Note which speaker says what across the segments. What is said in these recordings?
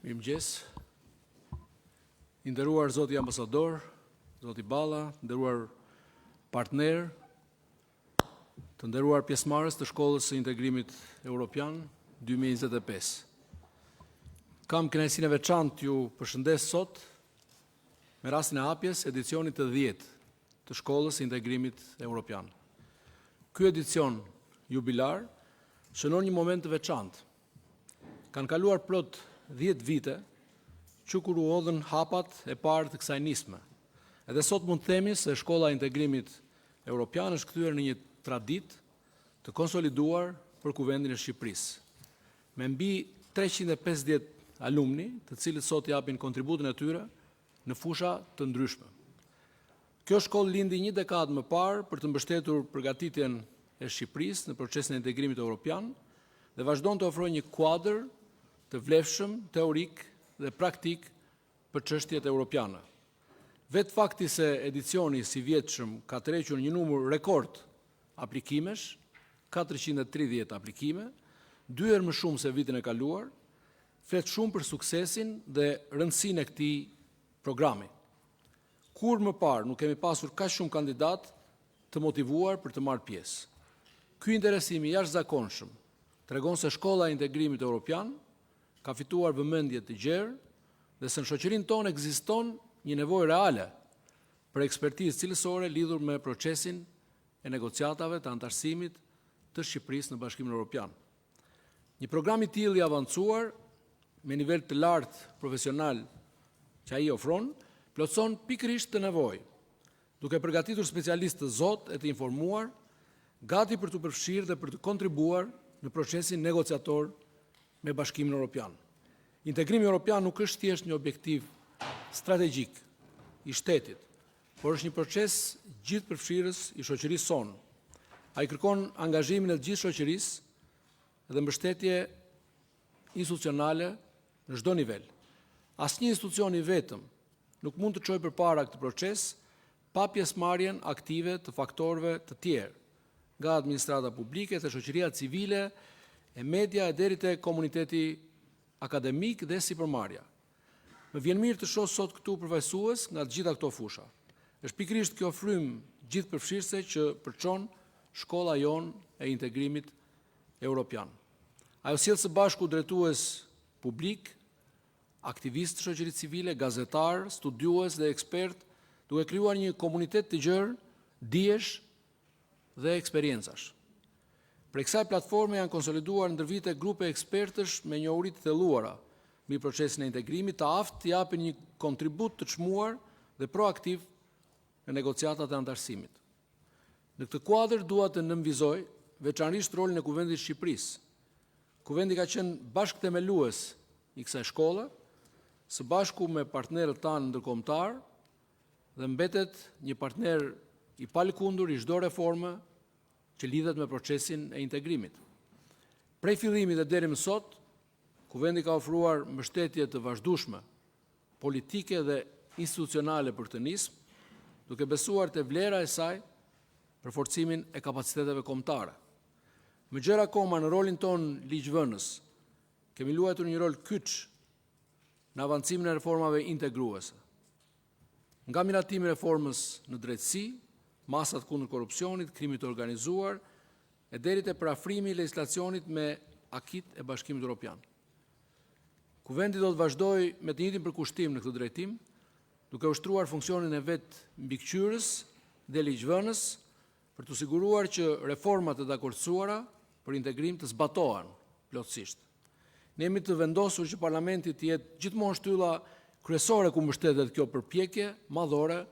Speaker 1: Mirëmëngjes. I nderuar zoti ambasador, zoti Balla, nderuar partner, të nderuar pjesëmarrës të Shkollës së Integrimit Evropian 2025. Kam kënaqësinë e veçantë ju përshëndes sot me rastin e hapjes edicionit të 10 të Shkollës së Integrimit Evropian. Ky edicion jubilar shënon një moment të veçantë. Kanë kaluar plot 10 vite që kur u hodhën hapat e parë të kësaj nisme. Edhe sot mund të themi se Shkolla e Integrimit Evropian është kthyer në një traditë të konsoliduar për Kuvendin e Shqipërisë. Me mbi 350 alumni, të cilët sot japin kontributin e tyre në fusha të ndryshme. Kjo shkollë lindi një dekadë më parë për të mbështetur përgatitjen e Shqipërisë në procesin e integrimit evropian dhe vazhdon të ofrojë një kuadër të vlefshëm, teorik dhe praktik për çështjet europiane. Vetë fakti se edicioni si vjetshëm ka tërhequr një numër rekord aplikimesh, 430 aplikime, 2 herë më shumë se vitin e kaluar, flet shumë për suksesin dhe rëndësinë e këtij programi. Kur më parë nuk kemi pasur kaq shumë kandidat të motivuar për të marrë pjesë. Ky interesim i jashtëzakonshëm tregon se Shkolla e Integrimit Evropian ka fituar vëmendje të gjerë dhe se në shoqërinë tonë ekziston një nevojë reale për ekspertizë cilësore lidhur me procesin e negociatave të antarësimit të Shqipërisë në Bashkimin Evropian. Një program i tillë i avancuar me nivel të lartë profesional që ai ofron, plotëson pikërisht të nevojë, duke përgatitur specialistë të zotë e të informuar, gati për të përfshirë dhe për të kontribuar në procesin negociator me Bashkimin Evropian. Integrimi evropian nuk është thjesht një objektiv strategjik i shtetit, por është një proces gjithëpërfshirës i shoqërisë sonë. Ai kërkon angazhimin e gjithë shoqërisë dhe mbështetje institucionale në çdo nivel. Asnjë institucion i vetëm nuk mund të çojë përpara këtë proces pa pjesëmarrjen aktive të faktorëve të tjerë, nga administrata publike, te shoqëria civile, e media e deri te komuniteti akademik dhe sipërmarrja. Më vjen mirë të shoh sot këtu përfaqësues nga të gjitha këto fusha. Është pikërisht kjo frym gjithëpërfshirëse që përçon shkolla jon e integrimit evropian. Ajo sjell së bashku drejtues publik, aktivistë të shoqërisë civile, gazetar, studiues dhe ekspert, duke krijuar një komunitet të gjerë dijesh dhe eksperjencash. Për kësaj platforme janë konsoliduar ndër vite grupe ekspertësh me njohuri të thelluara mbi procesin e integrimit, të aftë të japin një kontribut të çmuar dhe proaktiv në negociatat e antarësimit. Në këtë kuadër dua të nënvizoj veçanërisht rolin e Kuvendit të Shqipërisë. Kuvendi ka qenë bashkëthemelues i kësaj shkolle, së bashku me partnerët tanë ndërkombëtar dhe mbetet një partner i palëkundur i çdo reforme që lidhet me procesin e integrimit. Prej fillimit dhe deri më sot, Kuvendi ka ofruar mbështetje të vazhdueshme, politike dhe institucionale për të nismë, duke besuar te vlera e saj për forcimin e kapaciteteve kombëtare. Më gjerë akoma në rolin ton ligjvënës, kemi luajtur një rol kyç në avancimin e reformave integruese. Nga miratimi i reformës në drejtësi, masat kundër korrupsionit, krimit të organizuar, e deri te parafrimi i legjislacionit me akit e Bashkimit Evropian. Kuvendi do të vazhdojë me të njëjtin përkushtim në këtë drejtim, duke ushtruar funksionin e vet mbikëqyrës dhe ligjvënës për të siguruar që reformat e dakordsuara për integrim të zbatohen plotësisht. Ne jemi të vendosur që Parlamenti të jetë gjithmonë shtylla kryesore ku mbështetet kjo përpjekje madhore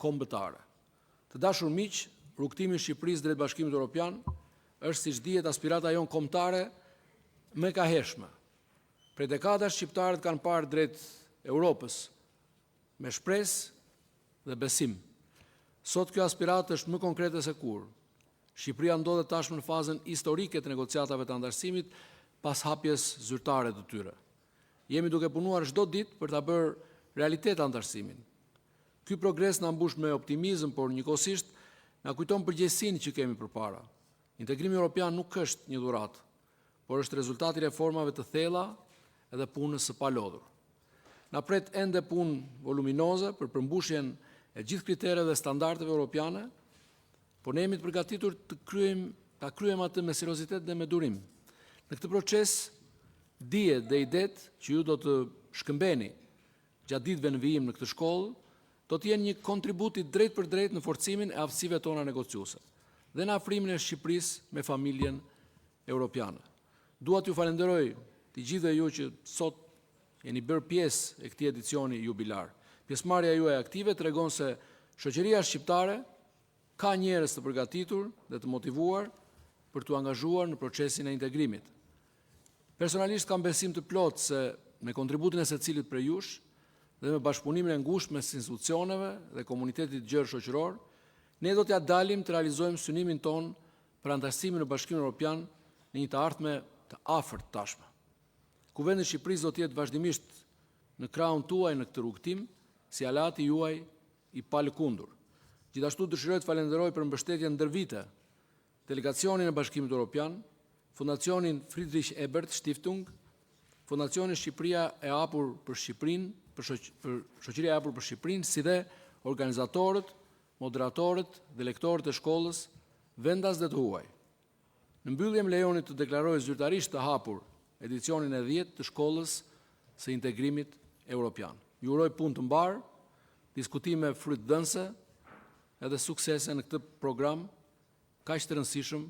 Speaker 1: kombëtare. Të dashur miq, rrugtimi i Shqipërisë drejt Bashkimit Evropian është, siç dihet, aspirata jon kombëtare më e kaheshme. Prej dekadash shqiptarët kanë parë drejt Europës me shpresë dhe besim. Sot kjo aspiratë është më konkrete se kur. Shqipëria ndodhet tashmë në fazën historike të negociatave të antarësimit pas hapjes zyrtare të tyre. Jemi duke punuar çdo ditë për ta bërë realitet antarësimin. Ky progres na mbush me optimizëm, por njëkohësisht na kujton përgjegjësinë që kemi përpara. Integrimi evropian nuk është një dhuratë, por është rezultati i reformave të thella edhe punës së palodhur.
Speaker 2: na pret ende punë voluminoze për përmbushjen e gjithë kritereve dhe standardeve europiane, por ne jemi të përgatitur ta kryejmë atë me seriozitet dhe me durim. Në këtë proces, dijet dhe idet që ju do të shkëmbeni gjatë ditëve në vijim në këtë shkollë, do të jenë një kontribut i drejt për drejt në forcimin e aftësive tona negociuese dhe në afrimin e Shqipërisë me familjen europiane. Dua t'ju falenderoj të gjithëve ju që sot jeni bërë pjesë e këtij edicioni jubilar. Pjesëmarrja juaj aktive tregon se shoqëria shqiptare ka njerëz të përgatitur dhe të motivuar për t'u angazhuar në procesin e integrimit. Personalisht kam besim të plotë se me kontributin e secilit prej jush dhe me bashkëpunimin e ngushtë mes institucioneve dhe komunitetit gjerë shoqëror, ne do t'ja dalim të realizojmë synimin ton për antarësimin në Bashkimin Evropian në një të ardhme të afërt tashme. Kuvendi i Shqipërisë do të jetë vazhdimisht në krahun tuaj në këtë rrugtim, si alati juaj i palëkundur. Gjithashtu dëshiroj të falenderoj për mbështetjen ndër vite delegacionin e Bashkimit Evropian, Fondacionin Friedrich Ebert Stiftung, Fondacionin Shqipëria e hapur për Shqipërinë, për Shoqëria e hapur për Shqipërinë, si dhe organizatorët, moderatorët dhe lektorët e shkollës, vendas dhe të huaj. Në mbyllje më lejoni të deklaroj zyrtarisht të hapur edicionin e 10 të shkollës së integrimit europian. Ju uroj punë të mbarë, diskutime frytdhënëse edhe suksese në këtë program kaq të rëndësishëm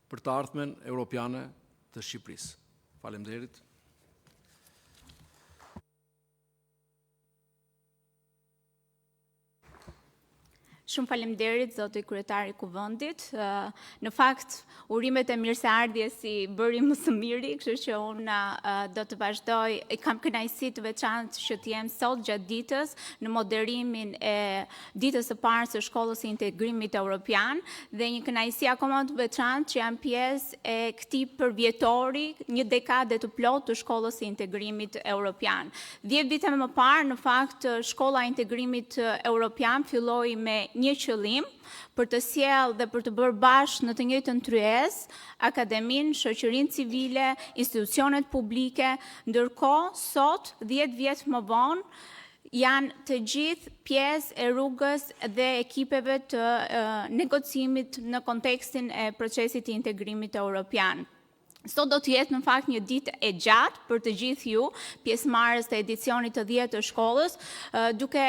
Speaker 2: për të ardhmen europiane të Shqipërisë. Faleminderit.
Speaker 3: Shumë faleminderit zoti kryetari i kuvendit. Në fakt, urimet e mirëseardhjes i bëri më së miri, kështu që unë do të vazhdoj, kam kënaqësi të veçantë që të jem sot gjatë ditës në moderimin e ditës së parë së shkollës së integrimit evropian dhe një kënaqësi akoma të veçantë që jam pjesë e këtij përvjetori, një dekadë të plotë të shkollës së integrimit evropian. 10 vite më parë, në fakt, shkolla e integrimit evropian filloi me një qëllim për të sjellë dhe për të bërë bashkë në të njëjtën tryezë akademinë, shoqërinë civile, institucionet publike, ndërkohë sot 10 vjet më vonë janë të gjithë pjesë e rrugës dhe ekipeve të negocimit në kontekstin e procesit të integrimit evropian. Sot do të jetë në fakt një ditë e gjatë për të gjithë ju, pjesëmarrës të edicionit të 10 të shkollës, duke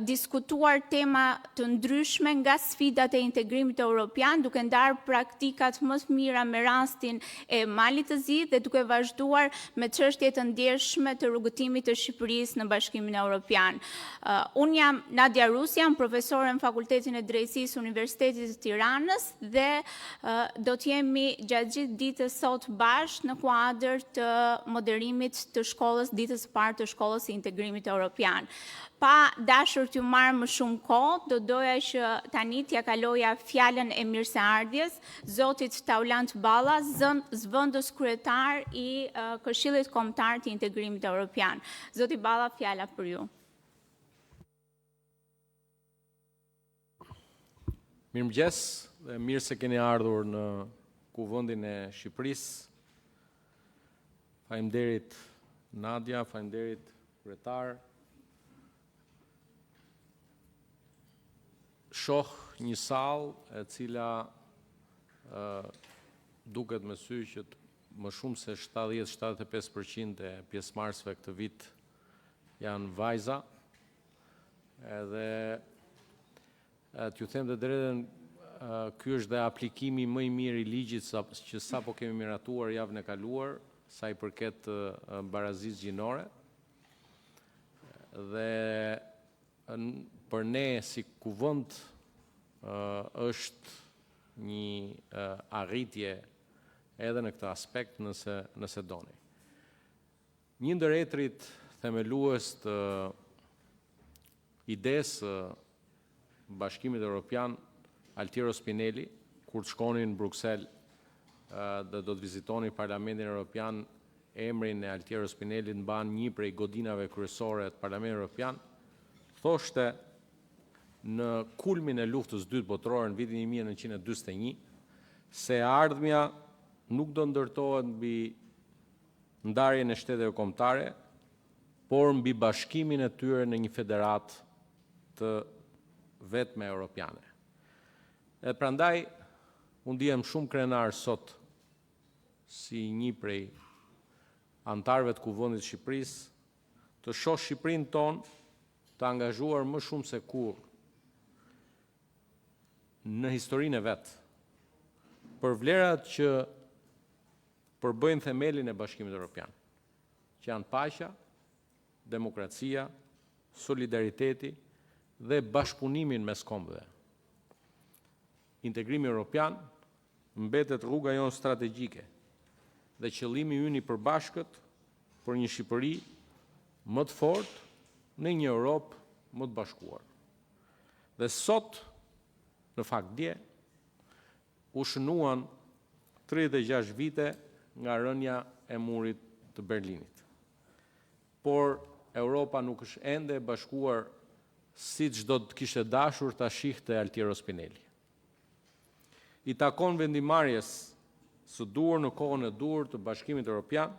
Speaker 3: diskutuar tema të ndryshme nga sfidat e integrimit evropian, duke ndarë praktikat më të mira me rastin e Malit të Zi dhe duke vazhduar me çështje të ndjeshme të rrugëtimit të Shqipërisë në Bashkimin Evropian. Unë jam Nadia Rusi, jam profesore në Fakultetin e Drejtësisë Universitetit të Tiranës dhe do të jemi gjatë gjithë ditës sot bashkë në kuadër të moderimit të shkollës, ditës së parë të shkollës së integrimit evropian. Pa dashur t'ju marr më shumë kohë, do doja që tani t'ja kaloja fjalën e mirëseardhjes zotit Taulant Balla, zëvendës kryetar i Këshillit Kombëtar të Integrimit Evropian. Zoti Balla, fjala për ju.
Speaker 4: Mirëmëngjes dhe mirë se keni ardhur në Kuvendin e Shqipërisë. Faleminderit Nadia, faleminderit kryetar. Shoh një sallë e cila duket me sy që më shumë se 70-75% e pjesëmarrësve këtë vit janë vajza. Edhe t'ju them të drejtën, ky është dhe aplikimi më i mirë i ligjit që sapo kemi miratuar javën e kaluar, sa i përket barazisë gjinore. Dhe për ne si kuvend është një arritje edhe në këtë aspekt nëse doni. Një ndër etrit themelues të idesë Bashkimit Evropian, Altiero Spinelli, kur të shkonin në Bruxelles dhe do të vizitoni Parlamentin Evropian, emrin e Altiero Spinelli mban një prej godinave kryesore të Parlamentit Evropian, thoshte në kulmin e luftës dytë botërore në vitin 1941 se ardhmja nuk do ndërtohet mbi ndarjen e shteteve kombëtare, por mbi bashkimin e tyre në një federat të vetme europiane. E prandaj, unë ndihem shumë krenar sot si një prej antarëve të Kuvendit të Shqipërisë të shoh Shqipërinë tonë të angazhuar më shumë se kur në historinë e vetë për vlerat që përbëjnë themelin e Bashkimit Evropian, që janë paqja, demokracia, solidariteti dhe bashkëpunimin mes kombëve. Integrimi evropian mbetet rruga jonë strategjike dhe qëllimi ynë i përbashkët për një Shqipëri më të fortë në një Europë më të bashkuar. Dhe sot, në fakt dje, u shënuan 36 vite nga rënja e murit të Berlinit. Por Europa nuk është ende e bashkuar siç do të kishte dashur ta shihte Altiero Spinelli. I takon vendimarrjes së duhur në kohën e duhur të Bashkimit Evropian,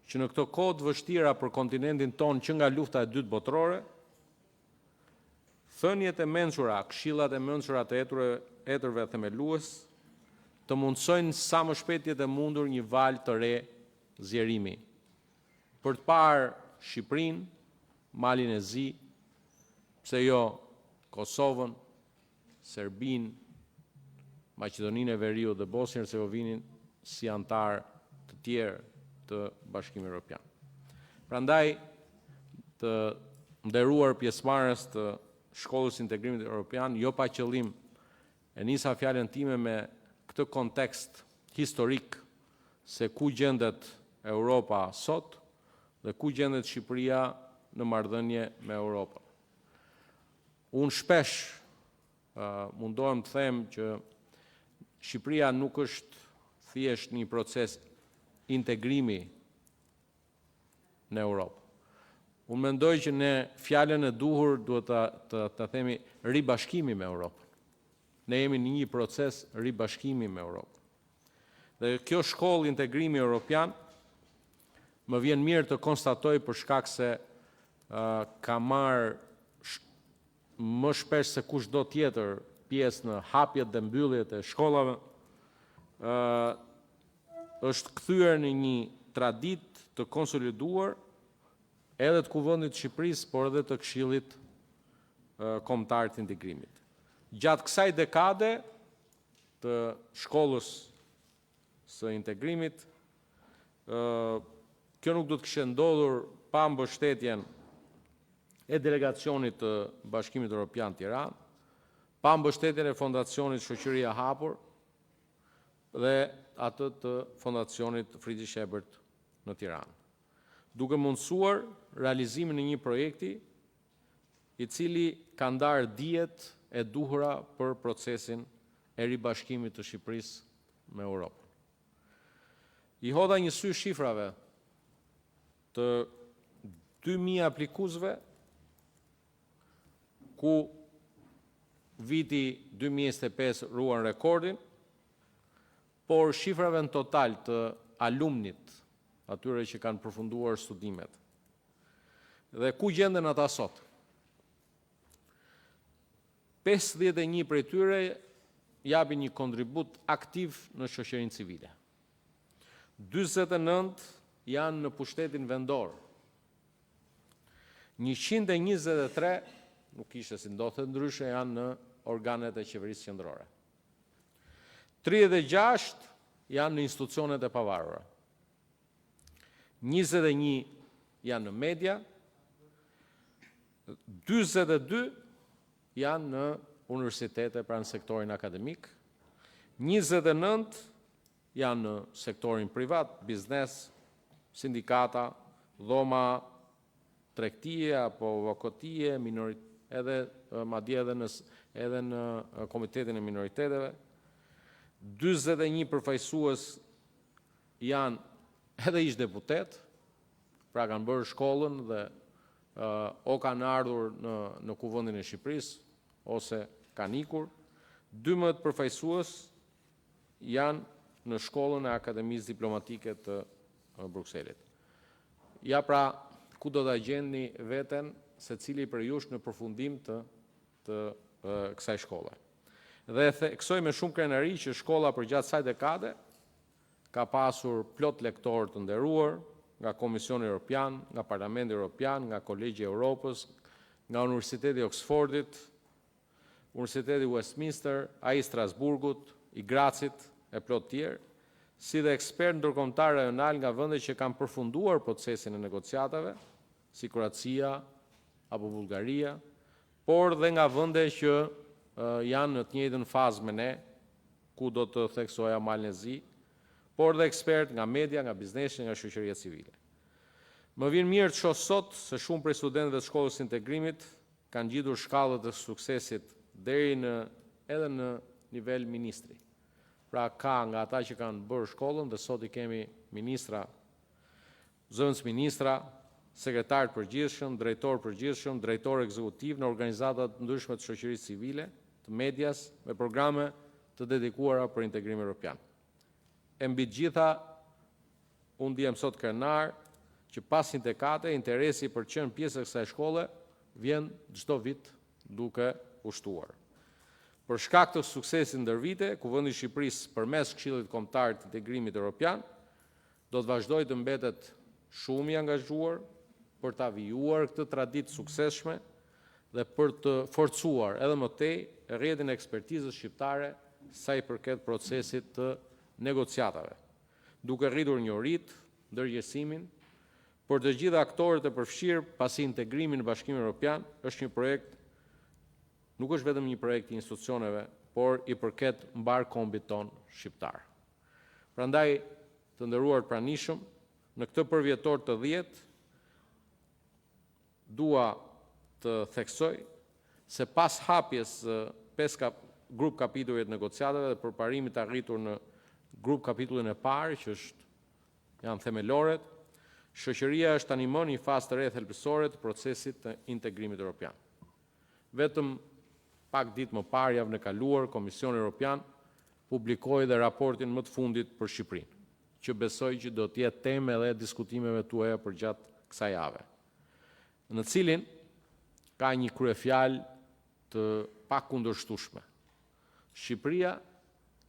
Speaker 4: që në këto kohë të vështira për kontinentin tonë që nga lufta e dytë botërore, thënjet e mençura, këshillat e mençura të etërve themelues, të mundsojnë sa më shpejt jetë e mundur një valë të re zjerimi, për të parë Shqipërinë, Malin e Zi, pse jo Kosovën, Serbinë, Maqedoninë e Veriut dhe Bosnjë Hercegovinin si antar të tjerë të Bashkimit Evropian. Prandaj, të nderuar pjesëmarrës të Shkollës Integrimit Evropian, jo pa qëllim e nisa fjalën time me këtë kontekst historik se ku gjendet Europa sot dhe ku gjendet Shqipëria në marrëdhënie me Europën. Unë shpesh mundohem të them që Shqipëria nuk është thjesht një proces integrimi në Europë. Unë mendoj që ne fjalën e duhur duhet të themi ribashkimi me Europën. Ne jemi në një proces ribashkimi me Europën. Dhe kjo shkollë integrimi europian më vjen mirë të konstatoj për shkak se ka marrë më shpesh se kushdo tjetër pjesë në hapjet dhe mbylljet e shkollave, është kthyer në një traditë të konsoliduar edhe të Kuvendit të Shqipërisë, por edhe të Këshillit Kombëtar të Integrimit. Gjatë kësaj dekade të shkollës së integrimit, kjo nuk do të kishte ndodhur pa mbështetjen e delegacionit të Bashkimit Evropian Tiranë, pa mbështetjen e fondacionit Shoqëria e Hapur dhe atë të fondacionit Friedrich Ebert në Tiranë, duke mundësuar realizimin e një projekti i cili ka ndarë dijet e duhura për procesin e ribashkimit të Shqipërisë me Europën. I hodha një sy shifrave të 2000 aplikuesve, ku viti 2025 ruan rekordin, por shifrave në total të alumnit, atyre që kanë përfunduar studimet. Dhe ku gjenden ata sot? 51 prej tyre japin një kontribut aktiv në shoqërinë civile. 49 janë në pushtetin vendor. 123, nuk ishte si ndodhte ndryshe, janë në organet e qeverisë qendrore. 36 janë në institucionet e pavarura. 21 janë në media, 42 janë në universitete pra në sektorin akademik, 29 janë në sektorin privat, biznes, sindikata, dhoma, tregtie apo vokotie, edhe madje edhe në komitetin e minoriteteve. 41 përfaqësues janë edhe ish deputet, pra kanë bërë shkollën dhe o kanë ardhur në Kuvendin e Shqipërisë, ose kanë ikur. 12 përfaqësues janë në shkollën e Akademisë Diplomatike të Brukselit. Ja pra, ku do ta gjeni veten secili për jush në përfundim të kësaj shkolle. Dhe theksoj me shumë krenari që shkolla përgjatë kësaj dekade ka pasur plot lektorë të nderuar nga Komisioni Evropian, nga Parlamenti Evropian, nga Kolegji i Europës, nga Universiteti i Oxfordit, Universiteti Westminster, ai i Strasburgut, i Gracit e plot tjerë, si dhe ekspert ndërkombëtar rajonal nga vende që kanë përfunduar procesin e negociatave, si Kroacia apo Bullgaria, por dhe nga vende që janë në të njëjtën fazë me ne, ku do të theksoja Malnezi, por dhe ekspert nga media, nga biznesi, nga shoqëria civile. Më vjen mirë të shoh sot se shumë prej studentëve të shkollës integrimit kanë gjitur shkallët e suksesit deri edhe në nivel ministri. Pra ka nga ata që kanë bërë shkollën dhe sot i kemi ministra, zëvendës ministra, sekretar përgjithshëm, drejtor përgjithshëm, drejtor ekzekutiv në organizata të ndryshme të shoqërisë civile, të medias, me programe të dedikuara për integrim evropian. E mbi të gjitha, unë ndihem sot krenar që pas një dekade interesi për qenë pjesë e kësaj shkolle vjen çdo vit duke ushtuar. Për shkak të suksesit ndër vite, Kuvendi i Shqipërisë përmes Këshillit Kombëtar të Integrimit Evropian do të vazhdojë të mbetet shumë i angazhuar për ta vijuar këtë traditë suksesshme dhe për të forcuar edhe më tej rrjetin e ekspertizës shqiptare sa i përket procesit të negociatave, duke rritur njohuritë, ndërgjegjësimin për të gjithë aktorët e përfshirë, pasi integrimi në Bashkimin Evropian është një projekt, nuk është vetëm një projekt i institucioneve, por i përket mbar kombit ton shqiptar. Prandaj, të nderuar pranishëm, në këtë përvjetor të 10, dua të theksoj se pas hapjes 5 grup kapitujve të negociatave dhe përparimit arritur në grup kapitullin e parë, që janë themeloret, shoqëria është tani më në një fazë të re thelbësore të procesit të integrimit evropian. Vetëm pak ditë më parë, javën e kaluar, Komisioni Evropian publikoi dhe raportin më të fundit për Shqipërinë, që besoj që do të jetë temë edhe diskutimeve tuaja përgjatë kësaj jave, në cilin ka një kryefjalë të pakundërshtueshme. Shqipëria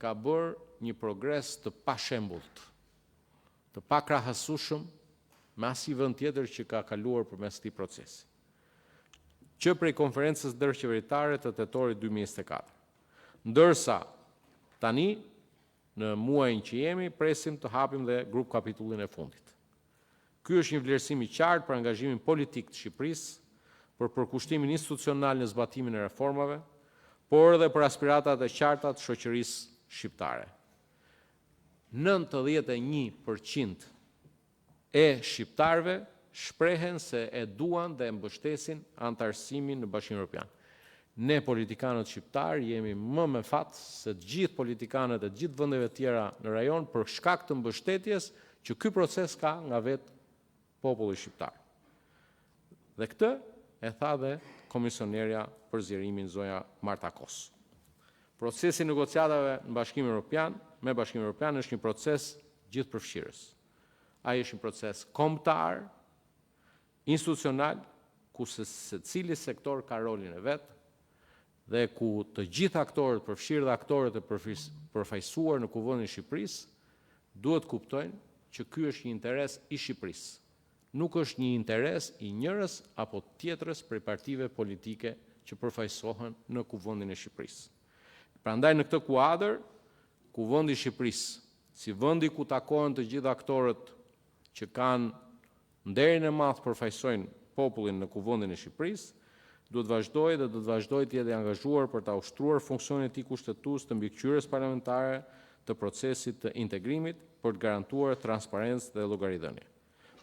Speaker 4: ka bërë një progres të pashembullt, të pakrahasueshëm me asnjë vend tjetër që ka kaluar përmes këtij procesi, që prej konferencës ndërqeveritare të tetorit 2024. Ndërsa tani, në muajin që jemi, presim të hapim dhe grup kapitullin e fundit. Ky është një vlerësim i qartë për angazhimin politik të Shqipërisë, për përkushtimin institucional në zbatimin e reformave, por edhe për aspiratat e qarta të shoqërisë shqiptare. 91% e shqiptarëve shprehen se e duan dhe mbështesin antarësimin në Bashkimin Evropian. Ne politikanët shqiptar jemi më me fat se të gjithë politikanët e gjithë vendeve tjera në rajon për shkak të mbështetjes që ky proces ka nga vetë populli shqiptar. Dhe këtë e tha dhe komisionerja për zgjerimin zonja Marta Kos. Procesi i negociatave në Bashkimin Evropian, me Bashkimin Evropian është një proces gjithëpërfshirës. Ai është një proces kombëtar, institucional, ku secili sektor ka rolin e vet dhe ku të gjithë aktorët përfshirë dhe aktorët e përfaqësuar në Kuvendin e Shqipërisë duhet kuptojnë që ky është një interes i Shqipërisë. Nuk është një interes i njërës apo tjetrës prej partive politike që përfaqësohen në Kuvendin e Shqipërisë. Prandaj në këtë kuadër, Kuvendi i Shqipërisë, si vendi ku takohen të gjithë aktorët që kanë nderin e madh përfaqësojnë popullin në Kuvendin e Shqipërisë, duhet vazhdojë dhe do të vazhdojë të jetë i angazhuar për ta ushtruar funksionin e tij kushtetues të mbikëqyrjes parlamentare të procesit të integrimit për të garantuar transparencë dhe llogaridhënie.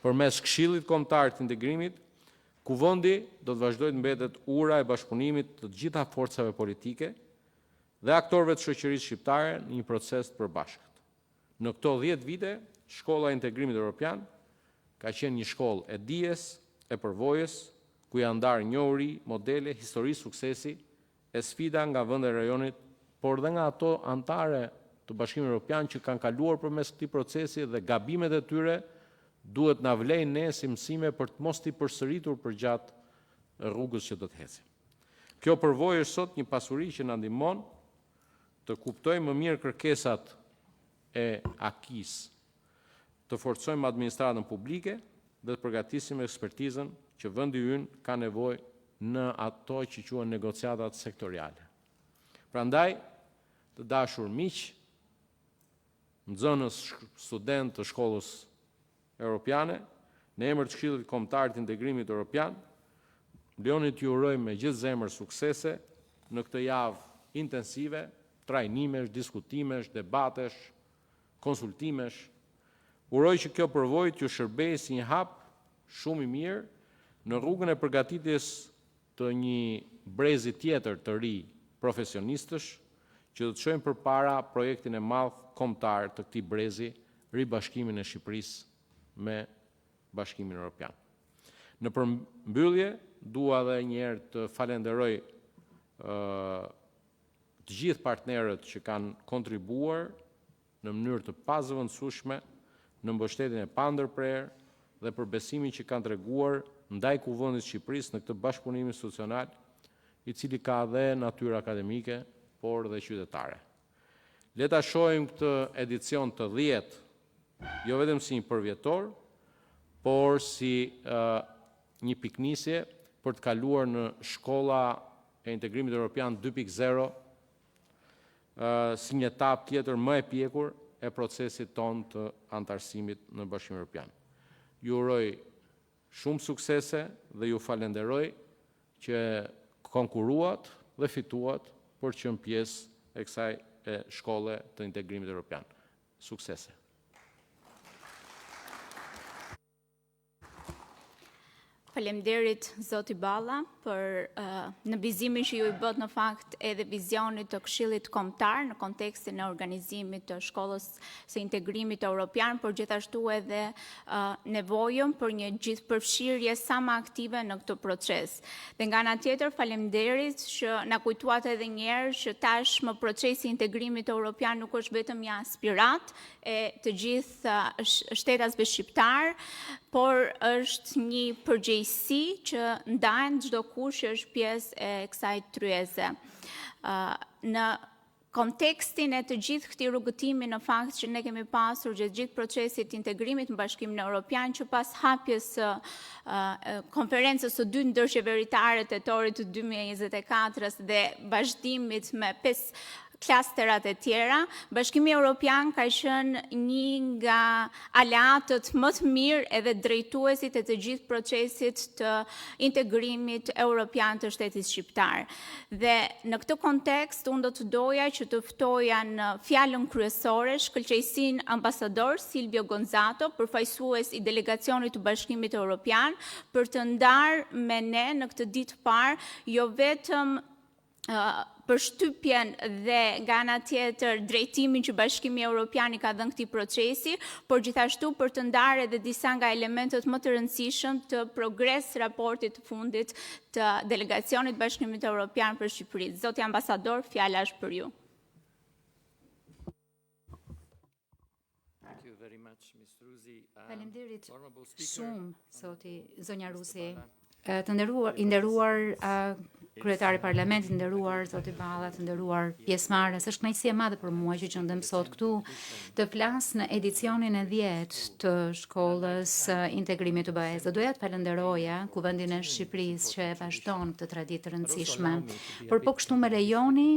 Speaker 4: Përmes Këshillit Kombëtar të Integrimit, Kuvendi do të vazhdojë të mbetet ura e bashkëpunimit të gjitha forcave politike dhe aktorëve të shoqërisë shqiptare në një proces të përbashkët. Në këto 10 vite, Shkolla e Integrimit Evropian ka qenë një shkollë e dijes, e përvojës, ku janë ndarë njohuri, modele, histori suksesi, e sfida nga vende e rajonit, por dhe nga ato anëtare të Bashkimit Evropian që kanë kaluar përmes këtij procesi dhe gabimet e tyre duhet na vlejnë ne si mësime për të mos t'i përsëritur për gjatë rrugës që do të ecim. Kjo përvojë është sot një pasuri që na ndihmon të kuptojmë më mirë kërkesat e akis, të forcojmë administratën publike dhe të përgatisim ekspertizën që vendi ynë ka nevojë në ato që quhen negociatat sektoriale. Prandaj, të dashur miq, nxënës student të shkollës europiane, në emër të Këshillit Kombëtar të Integrimit Evropian, lejoni t'ju uroj me gjithë zemër suksese në këtë javë intensive, trajnimesh, diskutimesh, debatesh, konsultimesh. Uroj që kjo përvojë t'ju shërbejë si një hap shumë i mirë në rrugën e përgatitjes të një brezi tjetër të ri profesionistësh që do të çojmë përpara projektin e madh kombëtar të këtij brezi, ribashkimin e Shqipërisë me Bashkimin Evropian. Në përmbyllje, dua edhe një herë të falenderoj të gjithë partnerët që kanë kontribuar në mënyrë të pazëvendësueshme në mbështetjen e pandërprerë dhe për besimin që kanë treguar ndaj Kuvendit të Shqipërisë në këtë bashkëpunim institucional, i cili ka dhe natyrë akademike, por dhe qytetare. Le ta shohim këtë edicion të 10 jo vetëm si një përvjetor, por si një piknisje për të kaluar në shkolla e integrimit evropian 2.0, si një etapë tjetër më e pjekur e procesit ton të antarësimit në Bashkimin Evropian. Ju uroj shumë suksese dhe ju falenderoj që konkuruat dhe fituat për të qenë pjesë e kësaj shkolle të integrimit evropian. Suksese!
Speaker 3: Faleminderit zoti Balla për në bizimin që ju i bët në fakt edhe vizionit të Këshillit Kombëtar në kontekstin e organizimit të shkollës së integrimit evropian, por gjithashtu edhe nevojën për një gjithëpërfshirje sa më aktive në këtë proces. Dhe nga ana tjetër, faleminderit që na kujtuat edhe një herë që tashmë procesi i integrimit evropian nuk është vetëm një aspirat e të gjithë shtetasve shqiptar, por është një përgjegjësi që ndahen çdo kush që është pjesë e kësaj tryeze. Në kontekstin e të gjithë këtij rrugëtimi në fakt që ne kemi pasur gjatë gjithë procesit të integrimit në Bashkimin Evropian, që pas hapjes së konferencës së dytë ndërqeveritare tetorit të 2024 dhe vazhdimit me 5 klasterat e tjera, Bashkimi Evropian ka qenë një nga aleatët më të mirë edhe drejtuesit e të gjithë procesit të integrimit evropian të shtetit shqiptar. Dhe në këtë kontekst, unë do të doja që të ftoja në fjalën kryesore shkëlqejsinë ambasador Silvio Gonzato, përfaqësues i delegacionit të Bashkimit Evropian, për të ndarë me ne në këtë ditë parë, jo vetëm përshtypjen dhe nga ana tjetër drejtimin që Bashkimi Evropian i ka dhënë këtij procesi, por gjithashtu për të ndarë edhe disa nga elementet më të rëndësishëm të progres raportit të fundit të delegacionit Bashkimit Evropian për Shqipëri. Zoti ambasador, fjala është për ju.
Speaker 5: Faleminderit shumë, zoti zonja Rusi. Të nderuar kryetari i Parlamentit, të nderuar zoti Balla, të nderuar pjesëmarrës, është kënaqësi e madhe për mua që qëndem sot këtu të flas në edicionin e 10 të shkollës integrimit të BE-s. Doja të falenderoja Kuvendin e Shqipërisë që e vazhdon këtë traditë të rëndësishme. Por po kështu më lejoni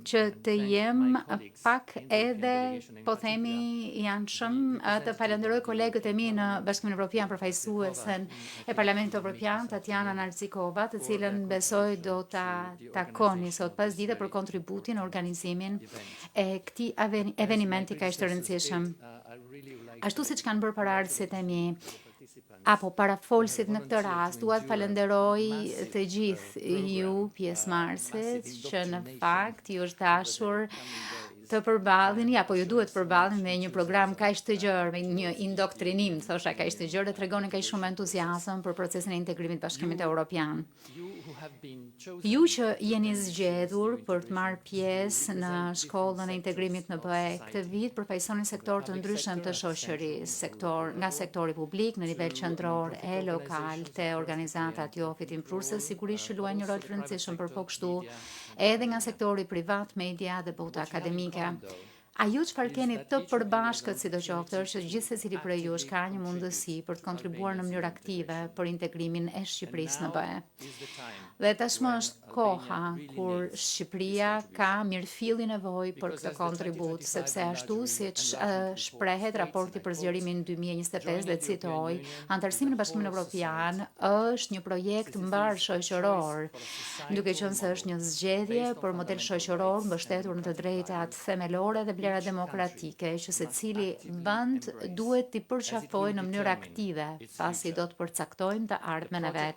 Speaker 5: që të jem pak edhe, po themi, anshëm, të falenderoj kolegët e mi në Bashkimin Evropian, përfaqësuesen e Parlamentit Evropian, Tatjana Narcikova, të cilën besoj do ta takoni sot pas dite për kontributin në organizimin e këtij eventi kaq të rëndësishëm. Ashtu siç kanë bërë paraardhësit e mi, apo parafolësit në këtë rast, dua të falenderoj të gjithë ju pjesëmarrësit që në fakt ju është dashur të përballeni apo ju duhet të përballeni me një program kaq të gjerë, me një indoktrinim, thosha kaq të gjerë, dhe tregonin kaq shumë entuziazëm për procesin e integrimit të Bashkimit Evropian. Ju që jeni zgjedhur për të marrë pjesë në shkollën e integrimit në BE këtë vit, përfaqësoni sektor të ndryshëm të shoqërisë, nga sektori publik në nivel qendror e lokal, te organizatat jo fitimprurse, sigurisht që luajnë një rol të rëndësishëm, por po kështu edhe nga sektori privat, media dhe bota akademike. A ju çfarë keni të përbashkët sidoqoftë që gjithsecili prej jush ka një mundësi për të kontribuar në mënyrë aktive për integrimin e Shqipërisë në BE. Dhe tashmë është koha kur Shqipëria ka mirëfilli nevojë për këtë kontribut, sepse ashtu siç shprehet raporti për zgjerimin 2025 dhe citoj, antarësimi në Bashkimin Evropian është një projekt mbar shoqëror, duke qenë se është një zgjedhje për model shoqëror mbështetur në të drejtat themelore dhe vlera demokratike që secili vend duhet t'i përqafojë në mënyrë aktive, pasi do të përcaktojnë të ardhmen e vet.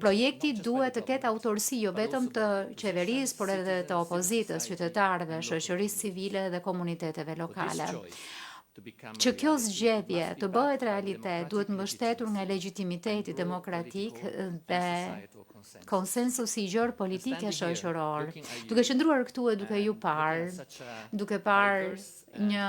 Speaker 5: Projekti duhet të ketë autorësi jo vetëm të qeverisë, por edhe të opozitës, qytetarëve, shoqërisë civile dhe komuniteteve lokale. Që kjo zgjedhje të bëhet realitet duhet mbështetur nga legitimiteti demokratik dhe konsensusi i gjerë politike shoqëror. Duke qëndruar këtu e duke parë një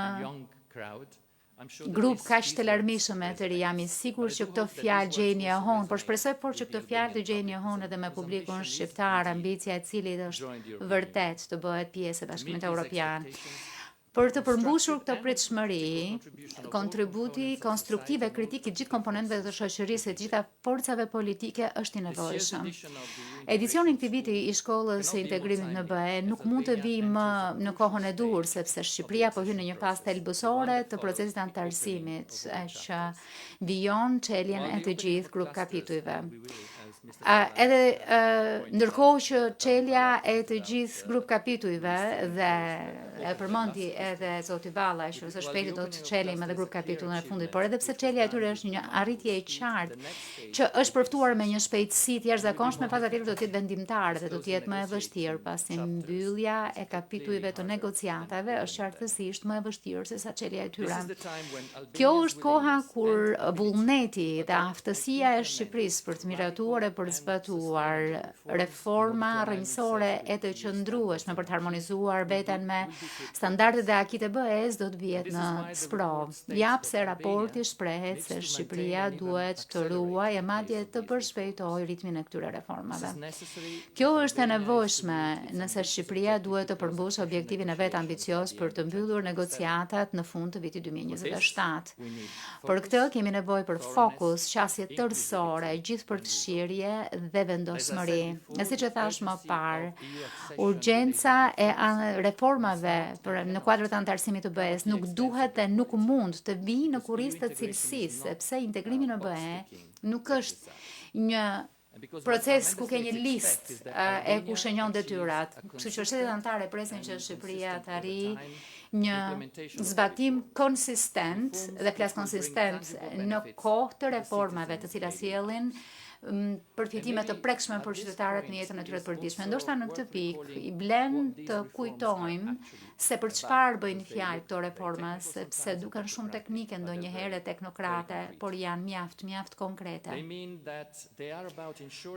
Speaker 5: grup kaq të larmishëm të ri, jam i sigurt që këtë fjalë gjeni e hon, por shpresoj që këtë fjalë të gjeni e hon edhe me publikun shqiptar, ambicia e cilit është vërtet të bëhet pjesë e Bashkimit Evropian. Për të përmbushur këtë pritshmëri, kontributi konstruktiv e kritik i gjithë komponentëve të shoqërisë e të gjitha forcave politike është i nevojshëm. Edicioni i këtij viti i shkollës së integrimit në BE nuk mund të vijë më në kohën e duhur, sepse Shqipëria po hyn në një fazë thelbësore të procesit antarësimit, që vijon çeljen e të gjithë grup kapitujve. Ndërkohë që çelja e të gjithë grup kapitujve dhe e përmendi edhe zoti Valla që së shpejti do të çelim edhe grup kapitullin e fundit, por edhe pse çelja e tyre është një arritje e qartë që është përftuar me një shpejtësi të jashtëzakonshme, faza tjetër do të jetë vendimtare dhe do të jetë më e vështirë, pasi mbyllja e kapitujve të negociatave është qartësisht më e vështirë se sa çelja e tyre. Kjo është koha kur vullneti dhe aftësia e Shqipërisë për të miratuar e për të zbatuar reforma rrënjësore e të qëndrueshme për të harmonizuar veten me standardet dhe akit e BE-s do të vihet në sprov. Japse raporti shprehet se Shqipëria duhet të ruajë e madje të përshpejtojë ritmin e këtyre reformave. Kjo është e nevojshme nëse Shqipëria duhet të përmbushë objektivin e vet ambicioz për të mbyllur negociatat në fund të vitit 2027. Për këtë kemi nevojë për fokus, qasje tërësore, gjithëpërfshirje dhe vendosmëri. Siç e thash më parë, urgjenca e reformave në kuadrët e antarësimit të BE-s nuk duhet dhe nuk mund të vijë në kurrizë të cilësisë, sepse integrimi në BE nuk është një proces ku ke një listë e ku shënjon detyrat. Kështu që shtetet anëtare presin që Shqipëria të arrijë një zbatim konsistent dhe flas konsistent në kohë të reformave të cilat sjellin përfitime të prekshme për qytetarët në jetën e tyre të përditshme. Ndoshta në këtë pikë i blen të kujtojmë se për çfarë bëjnë fjalë këto reforma, sepse duken shumë teknike ndonjëherë teknokrate, por janë mjaft konkrete.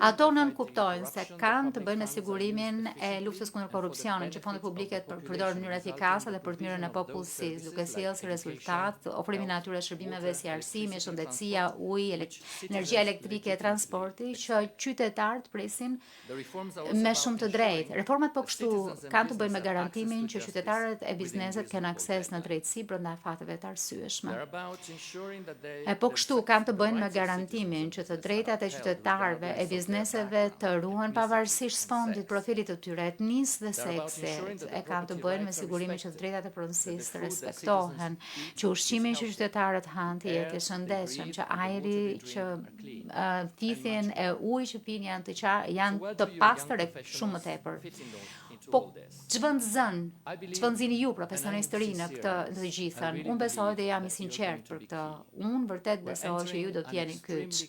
Speaker 5: Ato nënkuptojnë se kanë të bëjnë me sigurimin e luftës kundër korrupsionit, që fondet publike përdoren në mënyrë efikase dhe për të mirën e popullsisë, duke sjellë si rezultat ofrimin e atyre shërbimeve si arsimi, shëndetësia, uji, energjia elektrike e transporti që qytetarët presin me shumë të drejtë. Reformat po kështu kanë të bëjnë me garantimin që qytetarët e bizneset kanë akses në drejtësi brenda fateve të arsyeshme. Po kështu kanë të bëjnë me garantimin që të drejtat e qytetarëve e bizneseve të ruhen pavarësisht sfondit, profilit të tyre, etnisë dhe seksit. Kanë të bëjnë me sigurimin që të drejtat e pronësisë të respektohen, që ushqimin që qytetarët hanë të jetë i shëndetshëm, që ajri që thithin e uji që pinë janë të pastër e shumë më tepër. po ç'vëndzini ju profesionistë të rinj në këtë të gjithën. Unë besoj dhe jam I sinqert për këtë. Unë vërtet besoj që ju do të jeni kyç.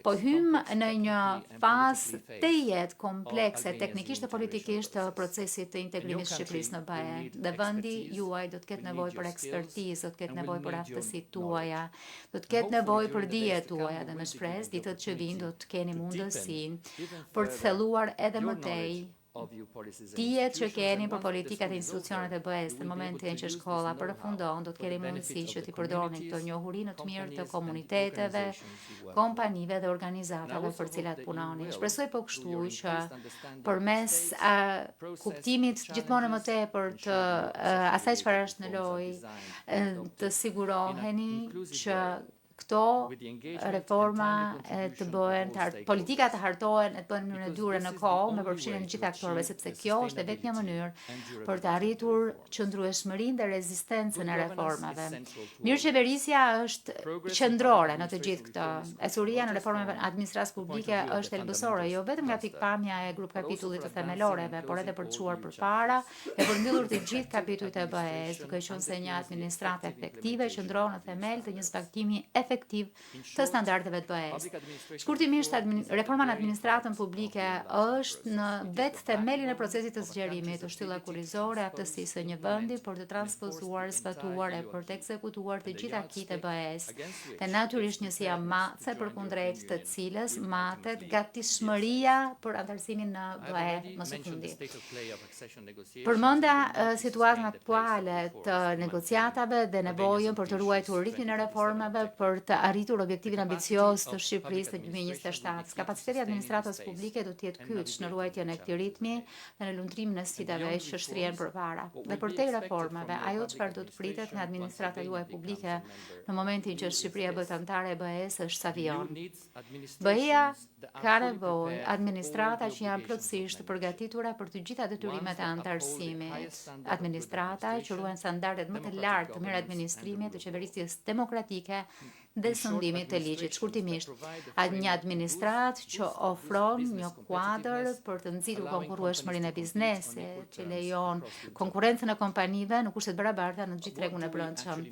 Speaker 5: Po hym në një fazë tejet komplekse teknikisht e politikisht të procesit të integrimit të Shqipërisë në BE. Dhe vendi juaj do të ketë nevojë për ekspertizë, do të ketë nevojë për aftësitë tuaja, do të ketë nevojë për dijet tuaja dhe me shpresë ditët që vijnë do të keni mundësinë për të thelluar edhe më tej dijet që keni për politikat e institucionet e BE-s në momentin që shkolla përfundon, do të keni mundësi që t'i përdorni këto njohurinë të mirë të komuniteteve, kompanive dhe organizatave për cilat punoni. Shpresoj po kështu që përmes kuptimit gjithmonë më tepër të asaj çfarë është në lojë, të siguroheni që këto reforma të bëhen, politika të hartohen e të bëhen në mënyrë dure në kohë me përfshirjen e gjithë aktorëve, sepse kjo është vetëm një mënyrë për të arritur qëndrueshmërinë dhe rezistencën e reformave. Mirëqeverisja është qendrore në të gjithë këtë. Esuria në reformën e administratës publike është thelbësore, jo vetëm nga pikpamja e grup kapitullit të themeloreve, por edhe për të çuar përpara e për mbyllur të gjithë kapitujt e BE-s, duke qenë se një administratë efektive qëndron në themel të një zbatimi efektiv të standardeve të BE-s. Shkurtimisht, reforma në administratën publike është në vetë themelin e procesit të zgjerimit të shtylla kurrizore, aftësisë së një vendi për të transpozuar, zbatuar e për të ekzekutuar të gjitha akit e BE-s. Dhe natyrisht njësia matse përkundrejt të cilës matet gatishmëria për antarësimin në BE më së fundi. Përmenda situatën aktuale të negociatave dhe nevojën për të ruajtur ritmin e reformave për të arritur objektivin ambicioz të Shqipërisë në 2027. Kapaciteti i administratës publike do të jetë kyç në ruajtjen e këtij ritmi dhe në lundrimin e sfidave që shtrihen përpara. Dhe përtej reformave, ajo çfarë do të pritet nga administrata juaj publike në momentin që Shqipëria bëhet anëtare e BE-s është savion. BE-ja ka nevojë administrata që janë plotësisht të përgatitura për të gjitha detyrimet e anëtarësimit. Administrata që ruajnë standardet më të lartë të mirë administrimit, të qeverisjes demokratike dhe sundimit të ligjit. Shkurtimisht, një administrat që ofron një kuadër për të nxitur konkurrueshmërinë e biznesit, që lejon konkurrencën e kompanive në kushte të barabarta në gjithë tregun e brendshëm.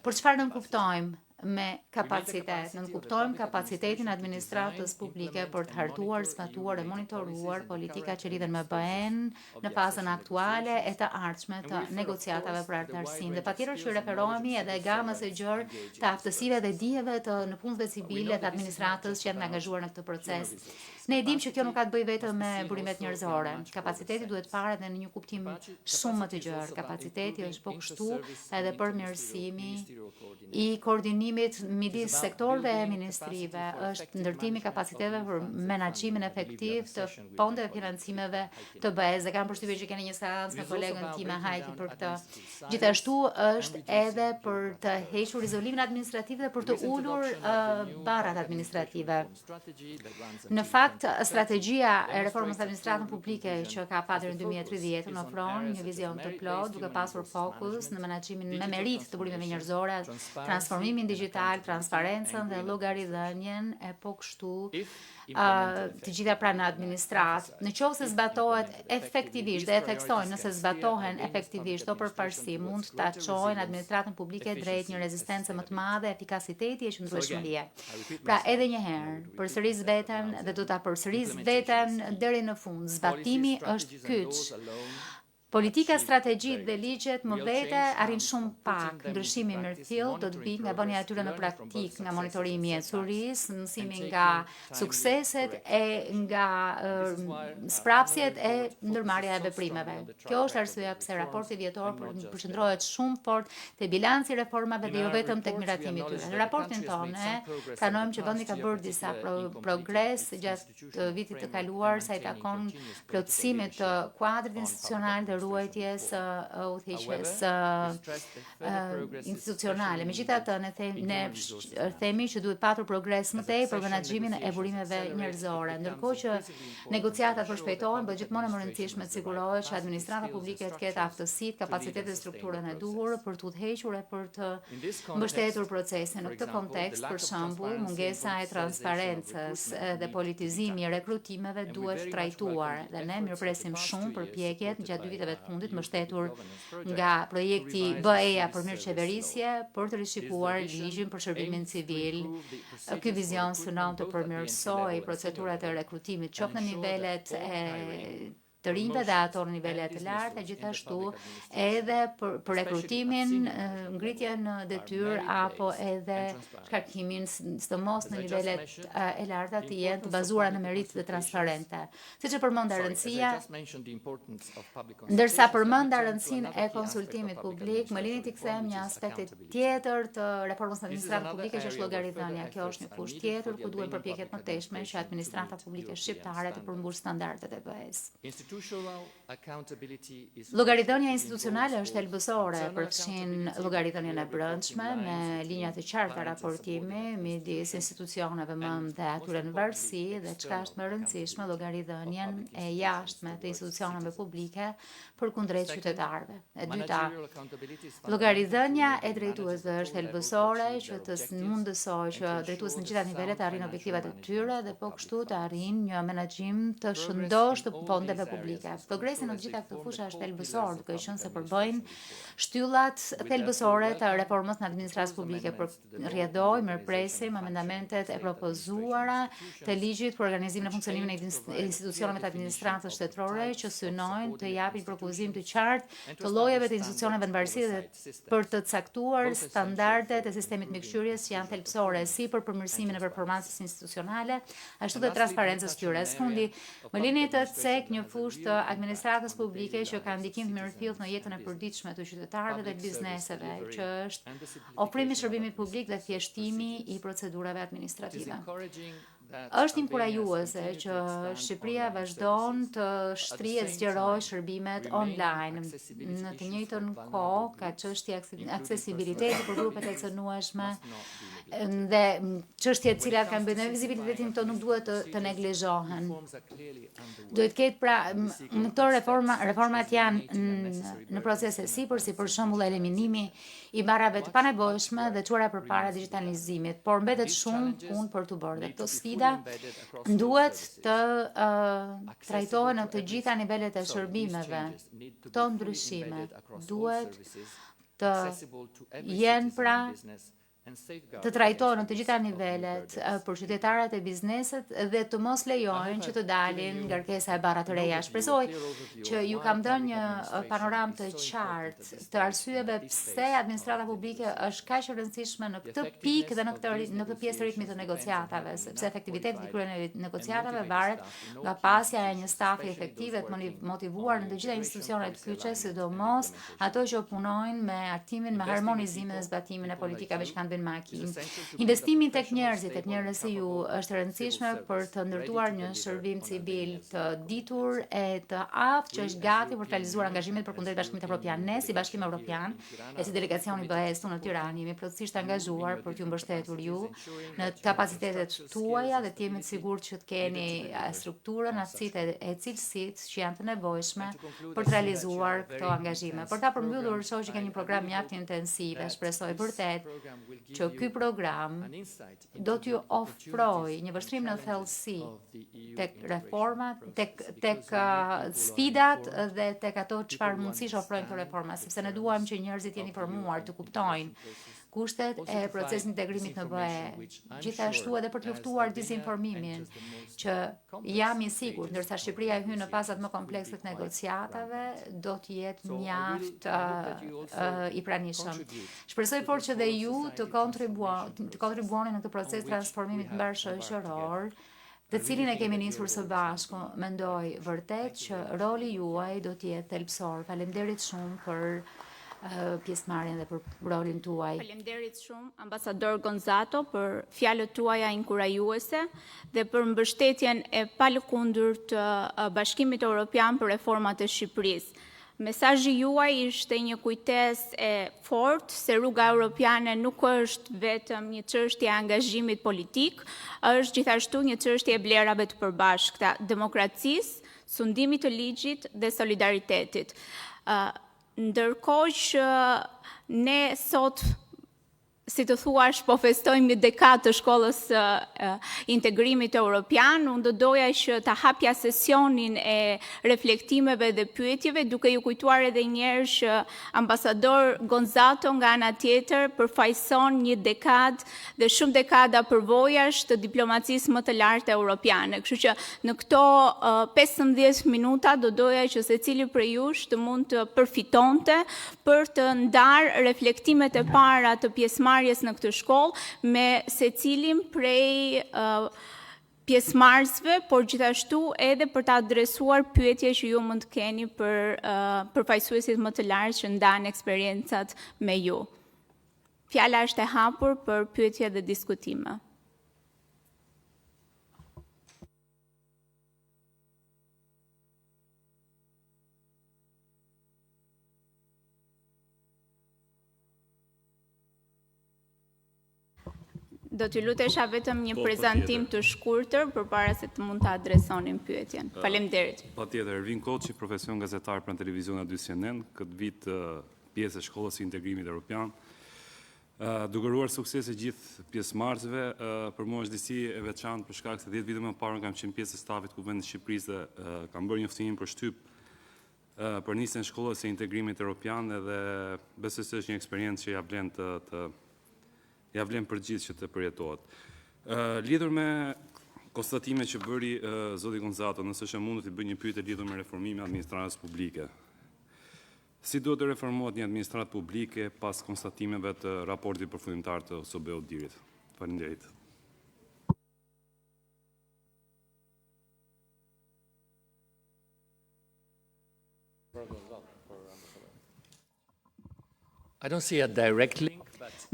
Speaker 5: Por çfarë ne kuptojmë me kapacitet? Ne kuptojmë kapacitetin e administratës publike për të hartuar, zbatuar e monitoruar politikat që lidhen me BE-n në fazën aktuale e të ardhshme të negociatave për anëtarësim. Dhe patjetër që referohemi edhe gamës së gjerë të aftësive dhe dijeve të në punëve civile të administratës që janë angazhuar në këtë proces. Ne e dimë që kjo nuk ka të bëjë vetëm me burimet njerëzore. Kapaciteti duhet parë edhe në një kuptim shumë më të gjerë. Kapaciteti është po kështu edhe përmirësimi I koordinimit midis sektorëve e ministrive, është ndërtimi kapaciteteve për menaxhimin efektiv të fondeve financimeve të BE-s. Dhe kam përshtypjen që keni një seancë me kolegën time Hajki për këtë. Gjithashtu është edhe për të hequr izolimin administrativ dhe për të ulur barrat administrative. Në fakt, strategjia e reformës administratën publike që ka patur në 2030 në ofron një vizion të plot duke pasur fokus në menaxhimin me merit të burimeve njerëzore, transformimin digjital, transparencën dhe llogaridhënien e po kështu të gjitha pranë në administratë. Në qoftë se zbatohet efektivisht dhe e theksojnë nëse zbatohen efektivisht o përparësi mund ta çojnë administratën publike drejt një rezistencë më të madhe, efikasiteti e qëndrueshmërie. Pra edhe një herë, përsëris veten dhe do ta përsëris veten deri në fund. Zbatimi është kyç. Politika, strategjit dhe ligjet më vete arrin shumë pak. Ndryshimi mirëfill do të vijë nga bënia e tyre në praktik, nga monitorimi I esurisë, mësimi nga sukseset e nga sprapsjet e ndërmarrja e veprimeve. Kjo është arsyeja pse raporti vjetor përqendrohet shumë fort te bilanci I reformave dhe jo vetëm tek miratimi I tyre. Në raportin tonë pranojmë që vendi ka bërë disa progres gjatë vitit të kaluar sa I takon plotësimit të kuadrit institucional dhe ruajtjes udhëheqjes institucionale. Megjithatë, ne themi që duhet patur progres më tej për menaxhimin e burimeve njerëzore. Ndërkohë që negociatat përshpejtohen, bëhet gjithmonë më e rëndësishme të sigurohet që administrata publike të ketë aftësitë, kapacitetet dhe strukturën e duhur për të udhëhequr e për të mbështetur procesin. Në këtë kontekst, për shembull, mungesa e transparencës dhe politizimi i rekrutimeve duhet trajtuar dhe ne mirëpresim shumë përpjekjet gjatë 2 viteve të fundit mbështetur nga projekti BE-ja për mirëqeverisje për të rishikuar ligjin për shërbimin civil. Ky vizion synon të përmirësojë procedurat e rekrutimit qoftë në nivelet të rinjve dhe ato në nivele të larta, gjithashtu edhe për rekrutimin, ngritjen në detyrë apo edhe shkarkimin sidomos në nivelet e larta të jenë të bazuara në meritë dhe transparente. Siç e përmenda rëndësia, ndërsa përmenda rëndësinë e konsultimit publik, më lini t'i kthem një aspekt tjetër të reformës së administratës publike që është llogaridhënia. Kjo është një fushë tjetër ku duhen përpjekje të mëtejshme që administrata publike shqiptare të përmbush standardet e BE-s. Llogaridhënia institucionale është helbësore për të fshirë llogaridhënien e brendshme me linja të qarta raportimi midis institucioneve më dhe atyre në varësi dhe çka është më e rëndësishme, llogaridhënien e jashtme të institucioneve publike përkundrejt qytetarëve. E dyta, llogaridhënia e drejtuesve është helbësore që të mundësojë që drejtuesit në gjitha nivelet të arrijnë objektivat e tyre dhe po kështu të arrijnë një menaxhim të shëndosh të fondeve publike. Progresi në të gjitha këto fusha është thelbësor, duke qenë se përbëjnë shtyllat thelbësore të reformës në administratës publike. Për rrjedhoj, mirëpresim amendamentet e propozuara të ligjit për organizimin e funksionimit të institucioneve të administratës shtetërore që synojnë të japin propozim të qartë të llojeve të institucioneve në varësi dhe për të caktuar standardet e sistemit mbikëqyrjes që janë thelbësore si për përmirësimin e performancës institucionale, ashtu dhe transparencës tyre. Fundi, më lini të cek një fushë të administratës publike që ka ndikim të mirëfillt në jetën e përditshme të qytetarëve dhe bizneseve, që është ofrimi i shërbimit publik dhe thjeshtimi i procedurave administrative. Është inkurajuese që Shqipëria vazhdon të shtrihet zgjeroj shërbimet online. Në të njëjtën kohë ka çështje aksesibiliteti për grupet e cënueshme dhe çështje të cilat kanë bërë vizibilitetin këto nuk duhet të neglizhohen. Duhet ketë pra në këto reformat janë në procese sipër, si për shembull eliminimi i barrave të panevojshme dhe çuara përpara digitalizimit, por mbetet shumë punë për të bërë. Këto sfida duhet të trajtohen në të gjitha nivelet e shërbimeve. Këto ndryshime duhet të jenë pra të trajtohen në të gjitha nivelet për qytetarët e bizneset dhe të mos lejojnë që të dalin ngarkesa e barra të reja. Shpresoj që ju kam dhënë një panoramë të qartë të arsyeve pse administrata publike është kaq e rëndësishme në këtë pikë dhe në këtë pjesë të ritmit të negociatave, sepse efektiviteti i kryen e negociatave varet nga pasja e një stafi efektiv dhe të motivuar në të gjitha institucionet kyçe, sidomos ato që punojnë me aktimin, me harmonizimin dhe zbatimin e politikave që kanë investimi tek njerëzit, tek njerëz si ju është e rëndësishme për të ndërtuar një shërbim civil të ditur e të aftë që është gati për të realizuar angazhimet përkundrejt Bashkimit Evropian. Ne si Bashkim Evropian e si delegacioni BE-s në Tiranë jemi plotësisht angazhuar për t'ju mbështetur ju në kapacitetet tuaja dhe të jemi të sigurt që të keni strukturën, aftësitë e cilësitë që janë të nevojshme për të realizuar këto angazhime. Për ta përmbyllur, shoh që keni një program mjaft intensiv. Shpresoj vërtet që ky program do t'ju ofrojë një vështrim në thellësi tek reformat, tek sfidat dhe tek ato çfarë mundësish ofrojnë këto reforma, sepse ne duam që njerëzit jenë informuar të kuptojnë kushtet e procesit integrimit në BE, gjithashtu edhe për të luftuar dizinformimin, që jam i sigurt, ndërsa Shqipëria hyn në fazat më komplekse të negociatave, do të jetë mjaft i pranishëm. Shpresoj fort që dhe ju të kontribuoni në këtë proces transformimit mbar shoqëror, të cilin e kemi nisur së bashku. Mendoj vërtet që roli juaj do të jetë thelbësor. Faleminderit shumë për pjesëmarrjen dhe për rolin tuaj.
Speaker 3: Faleminderit shumë, ambasador Gonzato, për fjalët tuaja inkurajuese dhe për mbështetjen e palëkundur të Bashkimit Evropian për reformat e Shqipërisë. Mesazhi juaj ishte një kujtesë e fortë se rruga europiane nuk është vetëm një çështje e angazhimit politik, është gjithashtu një çështje e vlerave të përbashkëta, demokracisë, sundimit të ligjit dhe solidaritetit. Ndërkohë që ne sot, si të thuash, po festojmë një dekadë të shkollës integrimit europian, unë do doja që ta hapja sesionin e reflektimeve dhe pyetjeve, duke ju kujtuar edhe njerë që ambasador Gonzato nga ana tjetër përfaqëson një dekadë dhe shumë dekada përvojash të diplomacisë më të lartë europiane. Kështu që në këto 15 minuta do doja që secili prej jush të mund të përfitonte për të ndarë reflektimet e para të pjesëmarrjes në këtë shkollë me secilin prej pjesëmarrësve, por gjithashtu edhe për të adresuar pyetje që ju mund të keni për përfaqësuesit më të lartë që ndanë eksperiencat me ju. Fjala është e hapur për pyetje dhe diskutime. Do t'ju lutesha vetëm një prezantim të shkurtër përpara se të mund të adresonin pyetjen. Faleminderit.
Speaker 6: Patjetër, Ervin Koçi, profesion gazetar për televizion aty CNN, këtë vit pjesë e shkollës së integrimit evropian. Dukuruar suksese gjithë pjesëmarrësve, për mua është disi e veçantë për shkak se 10 vite më parë kam qenë pjesë e stafit Kuvendit të Shqipërisë dhe kam bërë një ftehim për shtyp për nisjen e shkollës së integrimit evropian dhe besoj se është një eksperiencë që ja vlen për gjithë që të përjetohet. Lidhur me konstatimet që bëri zoti Gonzato, nëse është e mundur të bëj një pyetje lidhur me reformimin e administratës publike. Si duhet të reformohet një administratë publike pas konstatimeve të raportit përfundimtar të OSBE-Odirit? Faleminderit.
Speaker 7: I don't see a direct link.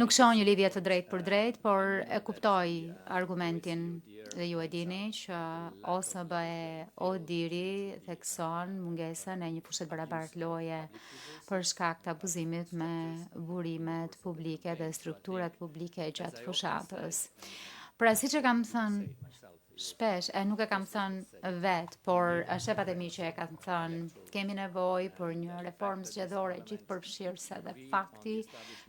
Speaker 5: Nuk shoh një lidhje të drejtë për drejtë, por e kuptoj argumentin dhe ju e dini që OSBE Odiri thekson mungesën e një pushet barabartë loje për shkak të abuzimit me burimet publike dhe strukturat publike gjatë fushatës. Pra, siç e kam thënë shpesh, nuk e kam thënë vetë, por shefat e mi që e kam thënë, kemi nevojë për një reformë zgjedhore gjithëpërfshirëse dhe fakti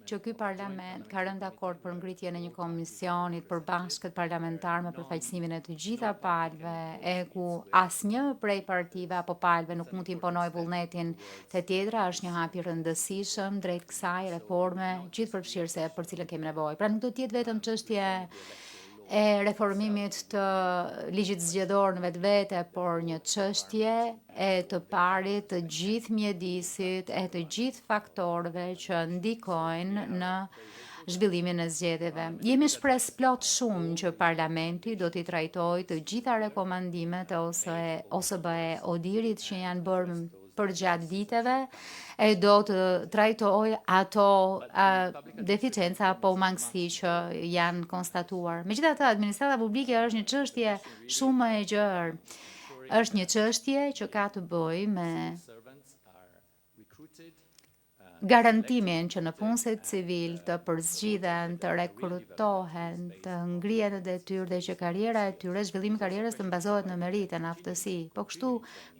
Speaker 5: që ky parlament ka rënë dakord për ngritjen e një komisioni të përbashkët parlamentar me përfaqësimin e të gjitha palëve, e ku asnjë prej partive apo palëve nuk mund të imponojë vullnetin te tjetra, është një hap i rëndësishëm drejt kësaj reforme gjithëpërfshirëse për cilën kemi nevojë. Pra nuk do të jetë vetëm çështje e reformimit të ligjit zgjedhor në vetvete, por një çështje e të parit të gjithë mjedisit, e të gjithë faktorëve që ndikojnë në zhvillimin e zgjedhjeve. Jemi shpresë plot shumë që parlamenti do t'i trajtojë të gjitha rekomandimet e OSBE Odirit që janë bërë për gjatë viteve, e do të trajtoj ato deficienca apo mangësi që janë konstatuar. Megjithatë, administrata publike është një çështje shumë e gjerë. Është një çështje që ka të bëjë me garantimin që në punësit civil të përzgjidhen, të rekrutohen, të ngrihen në detyrë dhe që karriera e tyre, zhvillimi i karrierës të bazohet në meritë, në aftësi. Po kështu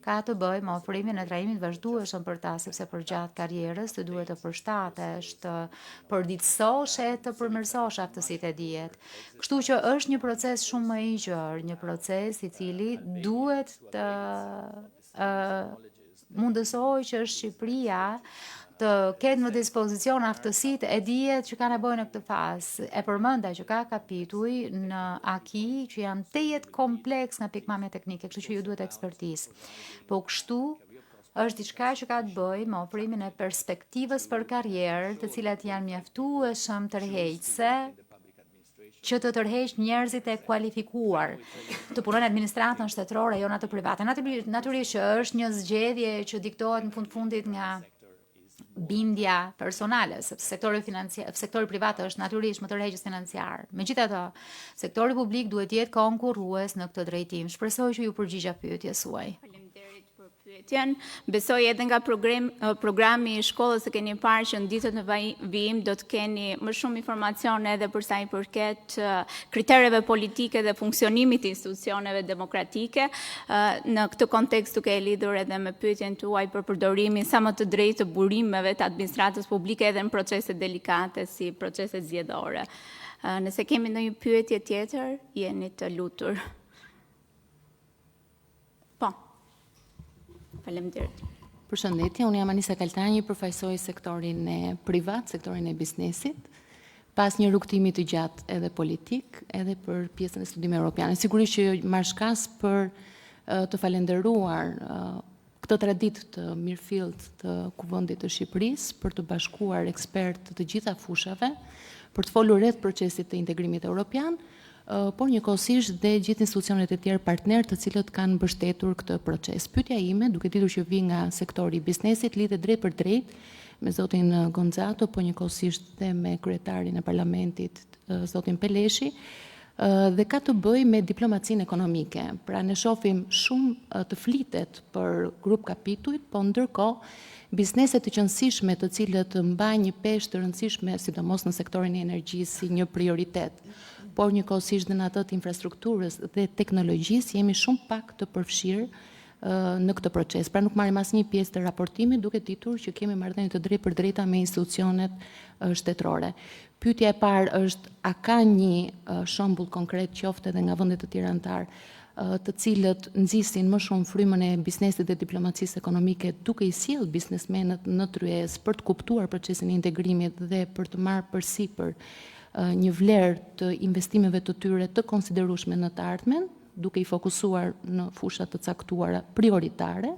Speaker 5: ka të bëjë me ofrimin e trajnimit vazhdueshëm për ta, sepse përgjatë karrierës të duhet të përshtatesh, të përditësosh e të përmirësosh aftësitë e dijet. Kështu që është një proces shumë më i gjerë, një proces i cili duhet të mundësoj që Shqipëria të ketë në dispozicion aftësitë e dijet që ka nevojë në këtë fazë. E përmenda që ka kapituj në aki që janë tejet kompleks nga pikpamja teknike, kështu që ju duhet ekspertizë. Po kështu është diçka që ka të bëjë me ofrimin e perspektivës për karrierë, të cilat janë mjaftueshëm tërheqëse që të tërheq njerëzit e kualifikuar të punojnë administratën shtetërore, jo në atë private. Natyrisht që është një zgjedhje që diktohet në fundit nga bindja personale, sepse sektori privat është natyrisht më tërheqës financiar. Megjithatë, sektori publik duhet të jetë konkurrues në këtë drejtim. Shpresoj që ju përgjigja pyetjes suaj.
Speaker 3: Faleminderit për pyetjen pyetjen. Besoj edhe nga programi i shkollës e keni parë që në ditët në vijim do të keni më shumë informacione edhe për sa i përket kritereve politike dhe funksionimit të institucioneve demokratike. Në këtë kontekst duke e lidhur edhe me pyetjen tuaj për përdorimin sa më të drejtë të burimeve të administratës publike edhe në procese delikate si proceset zgjedhore. Nëse kemi ndonjë pyetje tjetër, jeni të lutur. Po. Faleminderit.
Speaker 8: Përshëndetje, unë jam Anisa Kaltanji, përfaqësoj sektorin e privat, sektorin e biznesit, pas një rrugtimi të gjatë edhe politik, edhe për pjesën e studimeve europiane. Sigurisht që marr shkas për të falenderuar këtë traditë të mirëfillt të Kuvendit të Shqipërisë për të bashkuar ekspertë të gjitha fushave, për të folur rreth procesit të integrimit evropian, por njëkohësisht dhe gjithë institucionet e tjerë partner të cilët kanë mbështetur këtë proces. Pyetja ime, duke ditur që vi nga sektori i biznesit, lidhet drejt për drejt me zotin Gonzato, po njëkohësisht dhe me kryetarin e parlamentit, zotin Peleshi, dhe ka të bëjë me diplomacinë ekonomike. Pra ne shohim shumë të flitet për grup kapituit, po ndërkohë bizneset të qëndësishme të cilët mbajnë një peshë të rëndësishme, sidomos në sektorin e energjisë si një prioritet, por njëkohësisht dhe në atë të infrastrukturës dhe teknologjisë jemi shumë pak të përfshirë në këtë proces. Pra nuk marrim asnjë pjesë të raportimit duke ditur që kemi marrëdhënie të drejtë për drejta me institucionet shtetërore. Pyetja e parë është, a ka një shembull konkret qoftë edhe nga vende të tjera anëtar të cilët nxisin më shumë frymën e biznesit dhe diplomacisë ekonomike duke i sjellë biznesmenët në tryezë për të kuptuar procesin e integrimit dhe për të marrë përsipër një vlerë të investimeve të tyre të konsiderueshme në të ardhmen, duke i fokusuar në fushat të caktuara prioritare.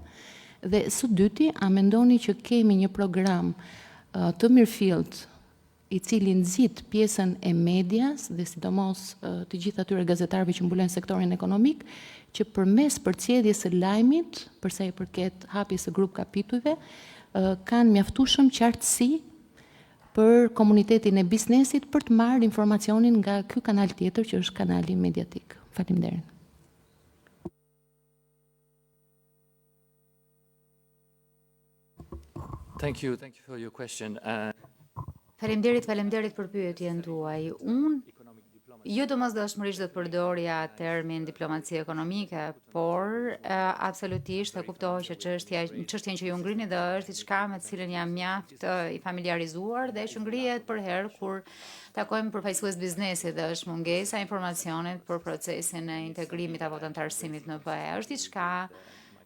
Speaker 8: Dhe së dyti, a mendoni që kemi një program të mirëfillt i cili nxit pjesën e medias dhe sidomos të gjithë atyre gazetarëve që mbulojnë sektorin ekonomik, që përmes përcjelljes së lajmit, për sa i përket hapjes së grup kapitujve, kanë mjaftueshëm qartësi për komunitetin e biznesit për të marrë informacionin nga ky kanal tjetër që është kanali mediatik. Faleminderit.
Speaker 7: Thank you for your question.
Speaker 5: Faleminderit për pyetjen tuaj. Jo domosdoshmërisht do të përdorja termin diplomaci ekonomike, por absolutisht e kuptoj që çështjen që ju ngrini dhe është diçka me të cilën jam mjaft i familiarizuar dhe që ngrihet për herë kur takojmë përfaqësues biznesit dhe është mungesa e informacionit për procesin e integrimit apo të antarësimit në BE.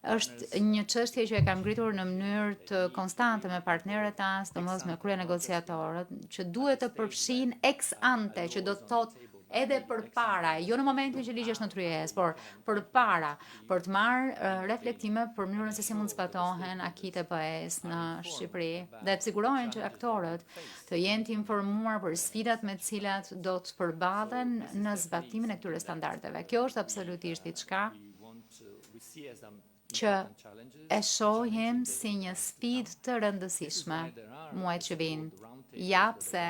Speaker 5: Është një çështje që e kam ngritur në mënyrë të konstante me partnerët tanë, domos me kryenegociatorët, që duhet të përfshin ex ante, që do të thotë edhe përpara, jo në momentin që ligji është në tryezë, por përpara, për të marrë reflektime për mënyrën se si mund zbatohen akitë e BE-s në Shqipëri dhe të sigurohen që aktorët të jenë të informuar për sfidat me të cilat do të përballen në zbatimin e këtyre standardeve. Kjo është absolutisht diçka që e shohim si një sfidë të rëndësishme muajt që vinë. Ja pse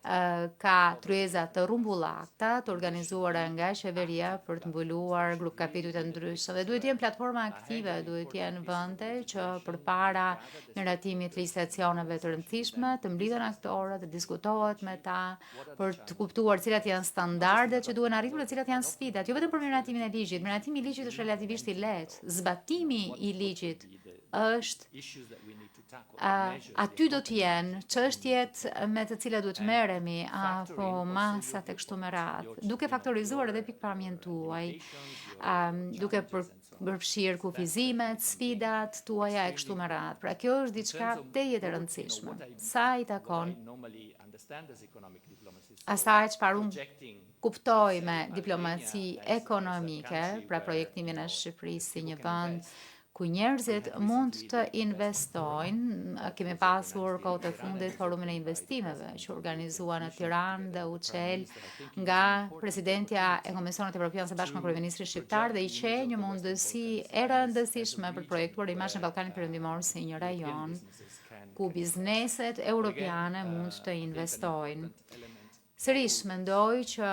Speaker 5: ka tryeza të rrumbullakta të organizuara nga qeveria për të mbuluar grup kapituj të ndryshëm dhe duhet të jenë platforma aktive, duhet të jenë vende që përpara miratimit të licitacioneve të rëndësishme të mblidhen aktorët, të diskutohet me ta për të kuptuar cilat janë standardet që duhen arritur dhe cilat janë sfidat, jo vetëm për miratimin e ligjit. Miratimi i ligjit është relativisht i lehtë. Zbatimi i ligjit është aty do të jenë çështjet me të cilat duhet merremi apo masat e kështu me radhë, duke faktorizuar edhe pikpamjen tuaj, duke përfshirë kufizimet, sfidat tuaja e kështu me radhë. Pra kjo është diçka tejet e rëndësishme. Sa i takon asaj çfarë unë kuptoj me diplomaci ekonomike, pra projektimin e Shqipërisë si një vend ku njerëzit mund të investojnë. Kemi pasur kohët e fundit forumin e investimeve që organizua në Tiranë dhe u çel nga presidentja e Komisionit Evropian së bashku me kryeministrin shqiptar dhe i qe një mundësi e rëndësishme për të projektuar imazhin e Ballkanit Perëndimor si një rajon ku bizneset europiane mund të investojnë. Sërish mendoj që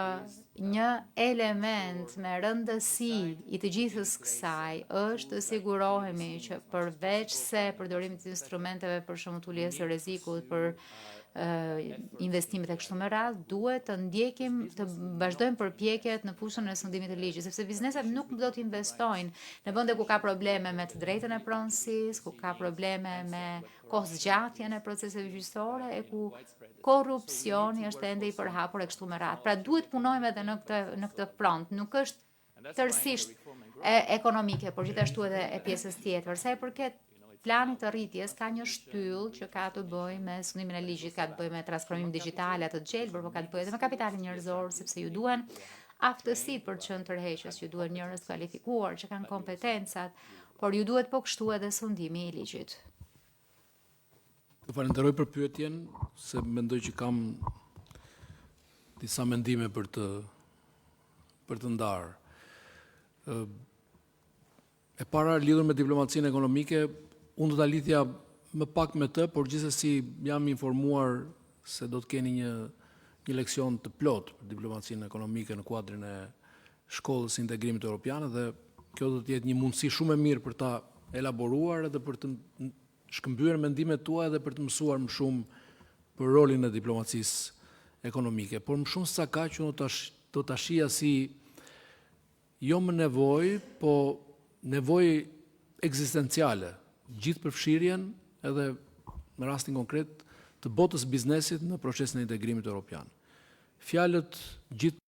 Speaker 5: një element me rëndësi i të gjithës kësaj është të sigurohemi që përveç se përdorimit të instrumenteve për shembull uljes së rrezikut, për investimet e kështu me radhë, duhet të ndjekim, të vazhdojmë përpjekjet në fushën e sundimit të ligjit, sepse bizneset nuk do të investojnë në vende ku ka probleme me të drejtën e pronësisë, ku ka probleme me kohëzgjatjen e proceseve gjyqësore e ku korrupsioni është ende i përhapur e kështu me radhë. Pra duhet punojmë edhe në këtë front. Nuk është tërësisht ekonomike, por gjithashtu edhe e pjesës tjetër. Sa i përket planit të rritjes ka një shtyllë që ka të bëjë me sundimin e ligjit, ka të bëjë me transformimin digjital atë të gjelbër, por ka të bëjë edhe me kapitalin njerëzor, sepse ju duhen aftësitë për të qenë tërheqës, ju duhen njerëz kvalifikuar që kanë kompetencat, por ju duhet po kështu edhe sundimi i ligjit.
Speaker 1: Të falenderoj për pyetjen, se mendoj që kam disa mendime për të ndarë. E para lidhur me diplomacinë ekonomike, unë do ta lidhja më pak me të, por gjithsesi jam informuar se do të keni një leksion të plot për diplomacinë ekonomike në kuadrin e shkollës së integrimit evropian dhe kjo do të jetë një mundësi shumë e mirë për ta elaboruar edhe për të shkëmbyer mendimet tuaja dhe për të mësuar më shumë për rolin e diplomacisë ekonomike. Por më shumë se sa kaq unë do ta shija si jo më nevojë, po nevojë ekzistenciale, gjithë përfshirjen edhe në rastin konkret të botës biznesit në procesin e integrimit evropian. Fjalët gjithë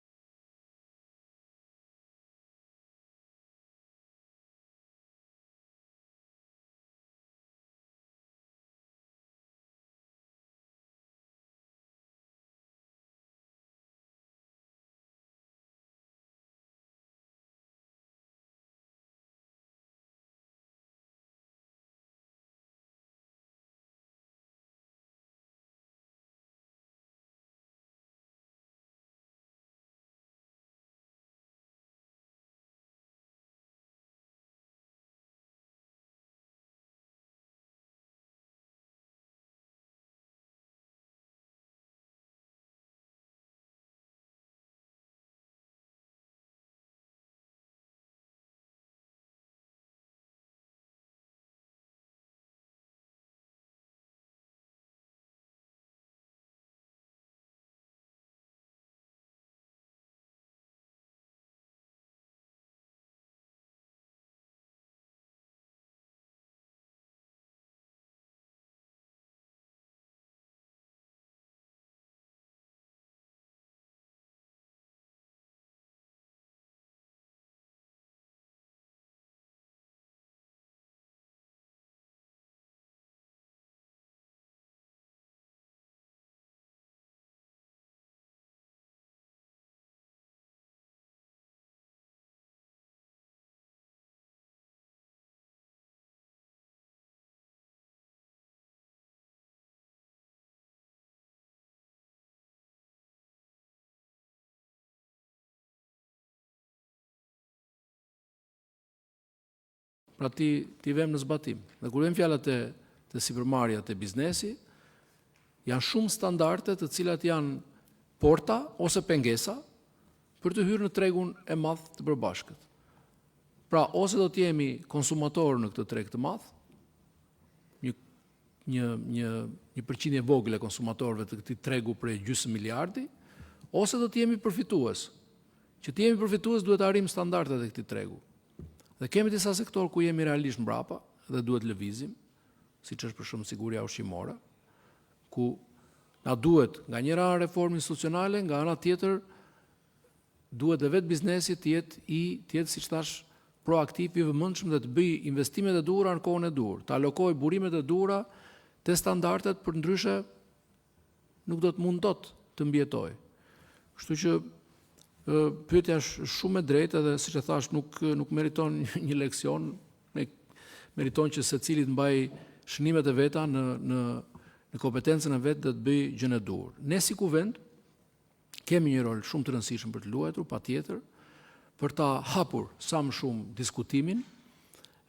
Speaker 1: pra ti vem në zbatim. Dhe kur vem fjalët të sipërmarrja të biznesi, janë shumë standarde të cilat janë porta ose pengesa për të hyrë në tregun e madh të përbashkët. Pra, ose do të jemi konsumator në këtë treg të madh, një përqindje vogël e konsumatorëve të këtij tregu prej gjysmë miliardi, ose do të jemi përfitues. Që të jemi përfitues duhet të arrijmë standardet e këtij tregu. Dhe kemi disa sektor ku jemi realisht mbrapa dhe duhet lëvizim, siç është për shembull siguria ushqimore, ku na duhet nga një anë reformë institucionale, nga ana tjetër duhet edhe vetë biznesi të jetë siç thash proaktiv i vëmendshëm dhe të bëjë investimet e duhura në kohën e dur, të alokojë burimet e duhura te standardet, për ndryshe nuk do të mund dot të mbjetojë. Kështu që pyetja është shumë e drejtë dhe siç e thash nuk meriton një leksion, meriton që secili të mbajë shënimet e veta në kompetencën e vet dhe të bëjë gjën e dur. Ne si kuvend kemi një rol shumë të rëndësishëm për të luajtur, patjetër, për ta hapur sa më shumë diskutimin,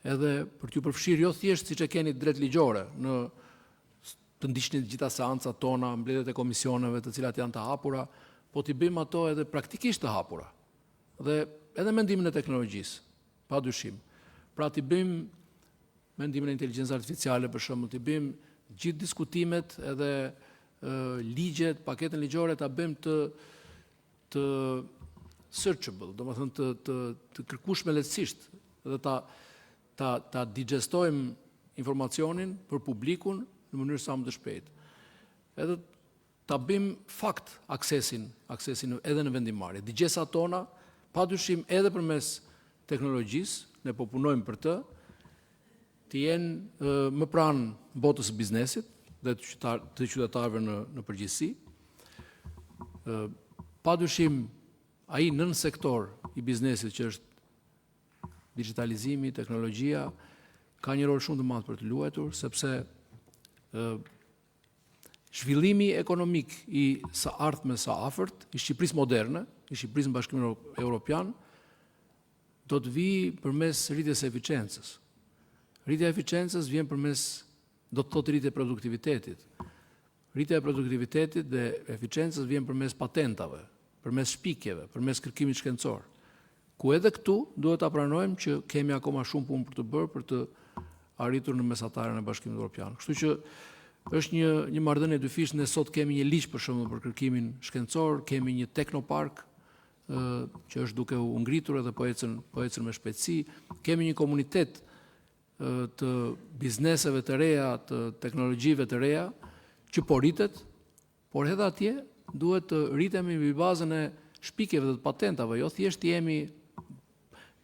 Speaker 1: edhe për t'ju përfshirë jo thjesht siç e keni drejt ligjore në të ndiqni të gjitha seancat tona, mbledhjet e komisioneve të cilat janë të hapura,
Speaker 2: po t'i bëjmë ato edhe praktikisht të hapura. Dhe edhe mendimin e teknologjisë, pa dyshim. Pra t'i bëjmë mendimin e inteligjencës artificiale, për shembull, t'i bëjmë gjithë diskutimet edhe ligjet, paketën ligjore ta bëjmë të searchable, domethënë të kërkueshme lehtësisht dhe ta digestojmë informacionin për publikun në mënyrë sa më të shpejtë. Edhe ta bëjmë fakt aksesin edhe në vendimarrje. Digjesat tona, padyshim edhe përmes teknologjisë, ne po punojmë për të jenë më pranë botës së biznesit dhe të qytetarëve në përgjithësi. Padyshim ai nën sektor i biznesit që është digitalizimi, teknologjia, ka një rol shumë të madh për të luajtur, sepse zhvillimi ekonomik i së ardhme sa afërt, i Shqipërisë moderne, i Shqipërisë në Bashkimin Evropian, do të vijë përmes rritjes së eficiencës. Rritja e eficiencës vjen përmes, do të thotë, rritje e produktivitetit. Rritja e produktivitetit dhe eficiencës vjen përmes patentave, përmes shpikjeve, përmes kërkimit shkencor. Ku edhe këtu duhet ta pranojmë që kemi akoma shumë punë për të bërë për të arritur në mesataren e Bashkimit Evropian. Kështu që është një marrëdhënie dyfish, ne sot kemi një ligj për shembull për kërkimin shkencor, kemi një teknopark që është duke u ngritur edhe po ecën me shpejtësi, kemi një komunitet të bizneseve të reja, të teknologjive të reja, që po rritet, por edhe atje duhet të rritemi mbi bazën e shpikjeve dhe të patentave, jo thjesht jemi,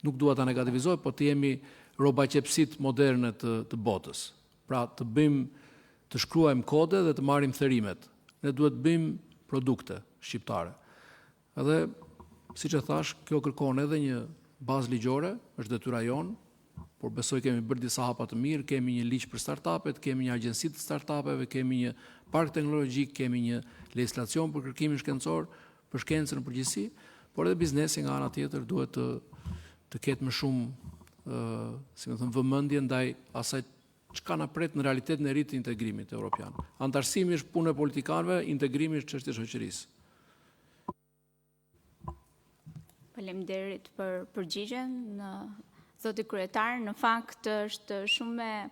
Speaker 2: nuk dua ta negativizoj, po të jemi robaqepsit moderne të botës. Pra të shkruajmë kode dhe të marrim thërimet. Ne duhet të bëjmë produkte shqiptare. Edhe, siç e thash, kjo kërkon edhe një bazë ligjore, është detyra jonë, por besoj kemi bërë disa hapa të mirë, kemi një ligj për startupet, kemi një agjenci të startupeve, kemi një park teknologjik, kemi një legjislacion për kërkimin shkencor, për shkencën në përgjithësi, por edhe biznesi nga ana tjetër duhet të ketë më shumë, si më thënë, vëmendje ndaj asaj çka na pret në realitetin e ri të integrimit evropian. Antarësimi është punë e politikanëve, integrimi është çështje e shoqërisë.
Speaker 3: Faleminderit për përgjigjen. Zoti kryetar, në fakt është shumë e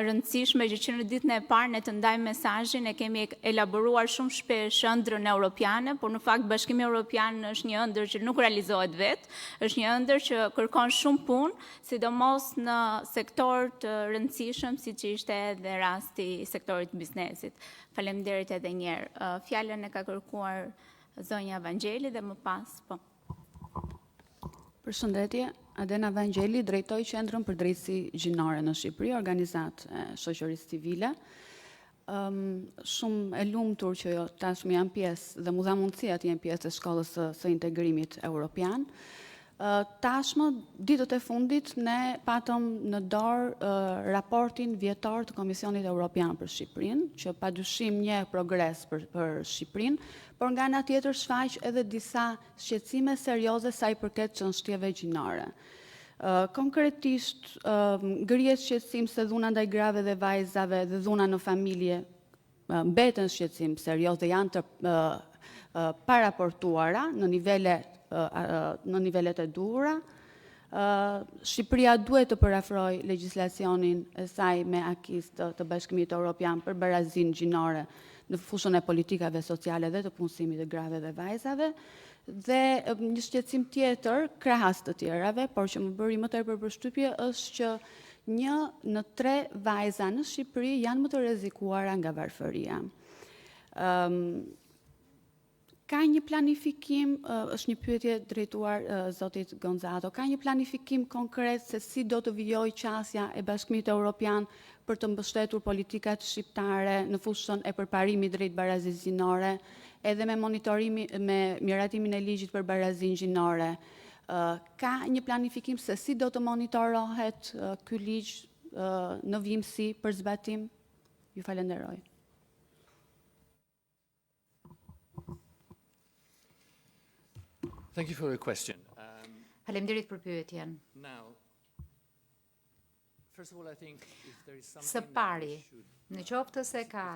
Speaker 3: rëndësishme që në ditën e parë ne të ndajmë mesazhin, e kemi elaboruar shumë shpesh ëndrrën europiane, por në fakt Bashkimi Evropian është një ëndër që nuk realizohet vetë, është një ëndër që kërkon shumë punë, sidomos në sektor të rëndësishëm siç ishte edhe rasti i sektorit të biznesit. Faleminderit edhe një herë. Fjalën e ka kërkuar zonja Vangjeli dhe më pas po.
Speaker 9: Përshëndetje, Adena Vangjeli, drejtoj Qendrën për Drejtësi Gjinore në Shqipëri, organizatë e shoqërisë civile. Shumë e lumtur që tashmë jam pjesë dhe mu dha mundësia të jem pjesë e shkollës së integrimit europian. Tashmë, ditët e fundit, ne patëm në dorë raportin vjetor të Komisionit Evropian për Shqipërinë, që padyshim një progres për Shqipërinë, por nga ana tjetër shfaq edhe disa shqetësime serioze sa i përket çështjeve gjinore. Konkretisht, ngrihet shqetësim se dhuna ndaj grave dhe vajzave dhe dhuna në familje mbeten shqetësim serioz dhe janë të paraportuara në nivelet e duhura. Shqipëria duhet të përafrojë legjislacionin e saj me akis të Bashkimit Evropian për barazinë gjinore në fushën e politikave sociale dhe të punësimit të grave dhe vajzave, dhe një shqetësim tjetër, krahas të tjerave, por që më bëri më tepër përshtypje, është që 1 në 3 vajza në Shqipëri janë më të rrezikuara nga varfëria. Ka një planifikim, është një pyetje drejtuar zotit Gonzato, ka një planifikim konkret se si do të vijojë qasja e Bashkimit Evropian për të mbështetur politikat shqiptare në fushën e përparimit drejt barazisë gjinore, edhe me miratimin e ligjit për barazinë gjinore. Ka një planifikim se si do të monitorohet ky ligj në vimësi për zbatim? Ju falenderoj.
Speaker 7: Thank you for your question.
Speaker 5: Faleminderit për pyetjen.
Speaker 7: Now,
Speaker 5: Së pari, në qoftë se ka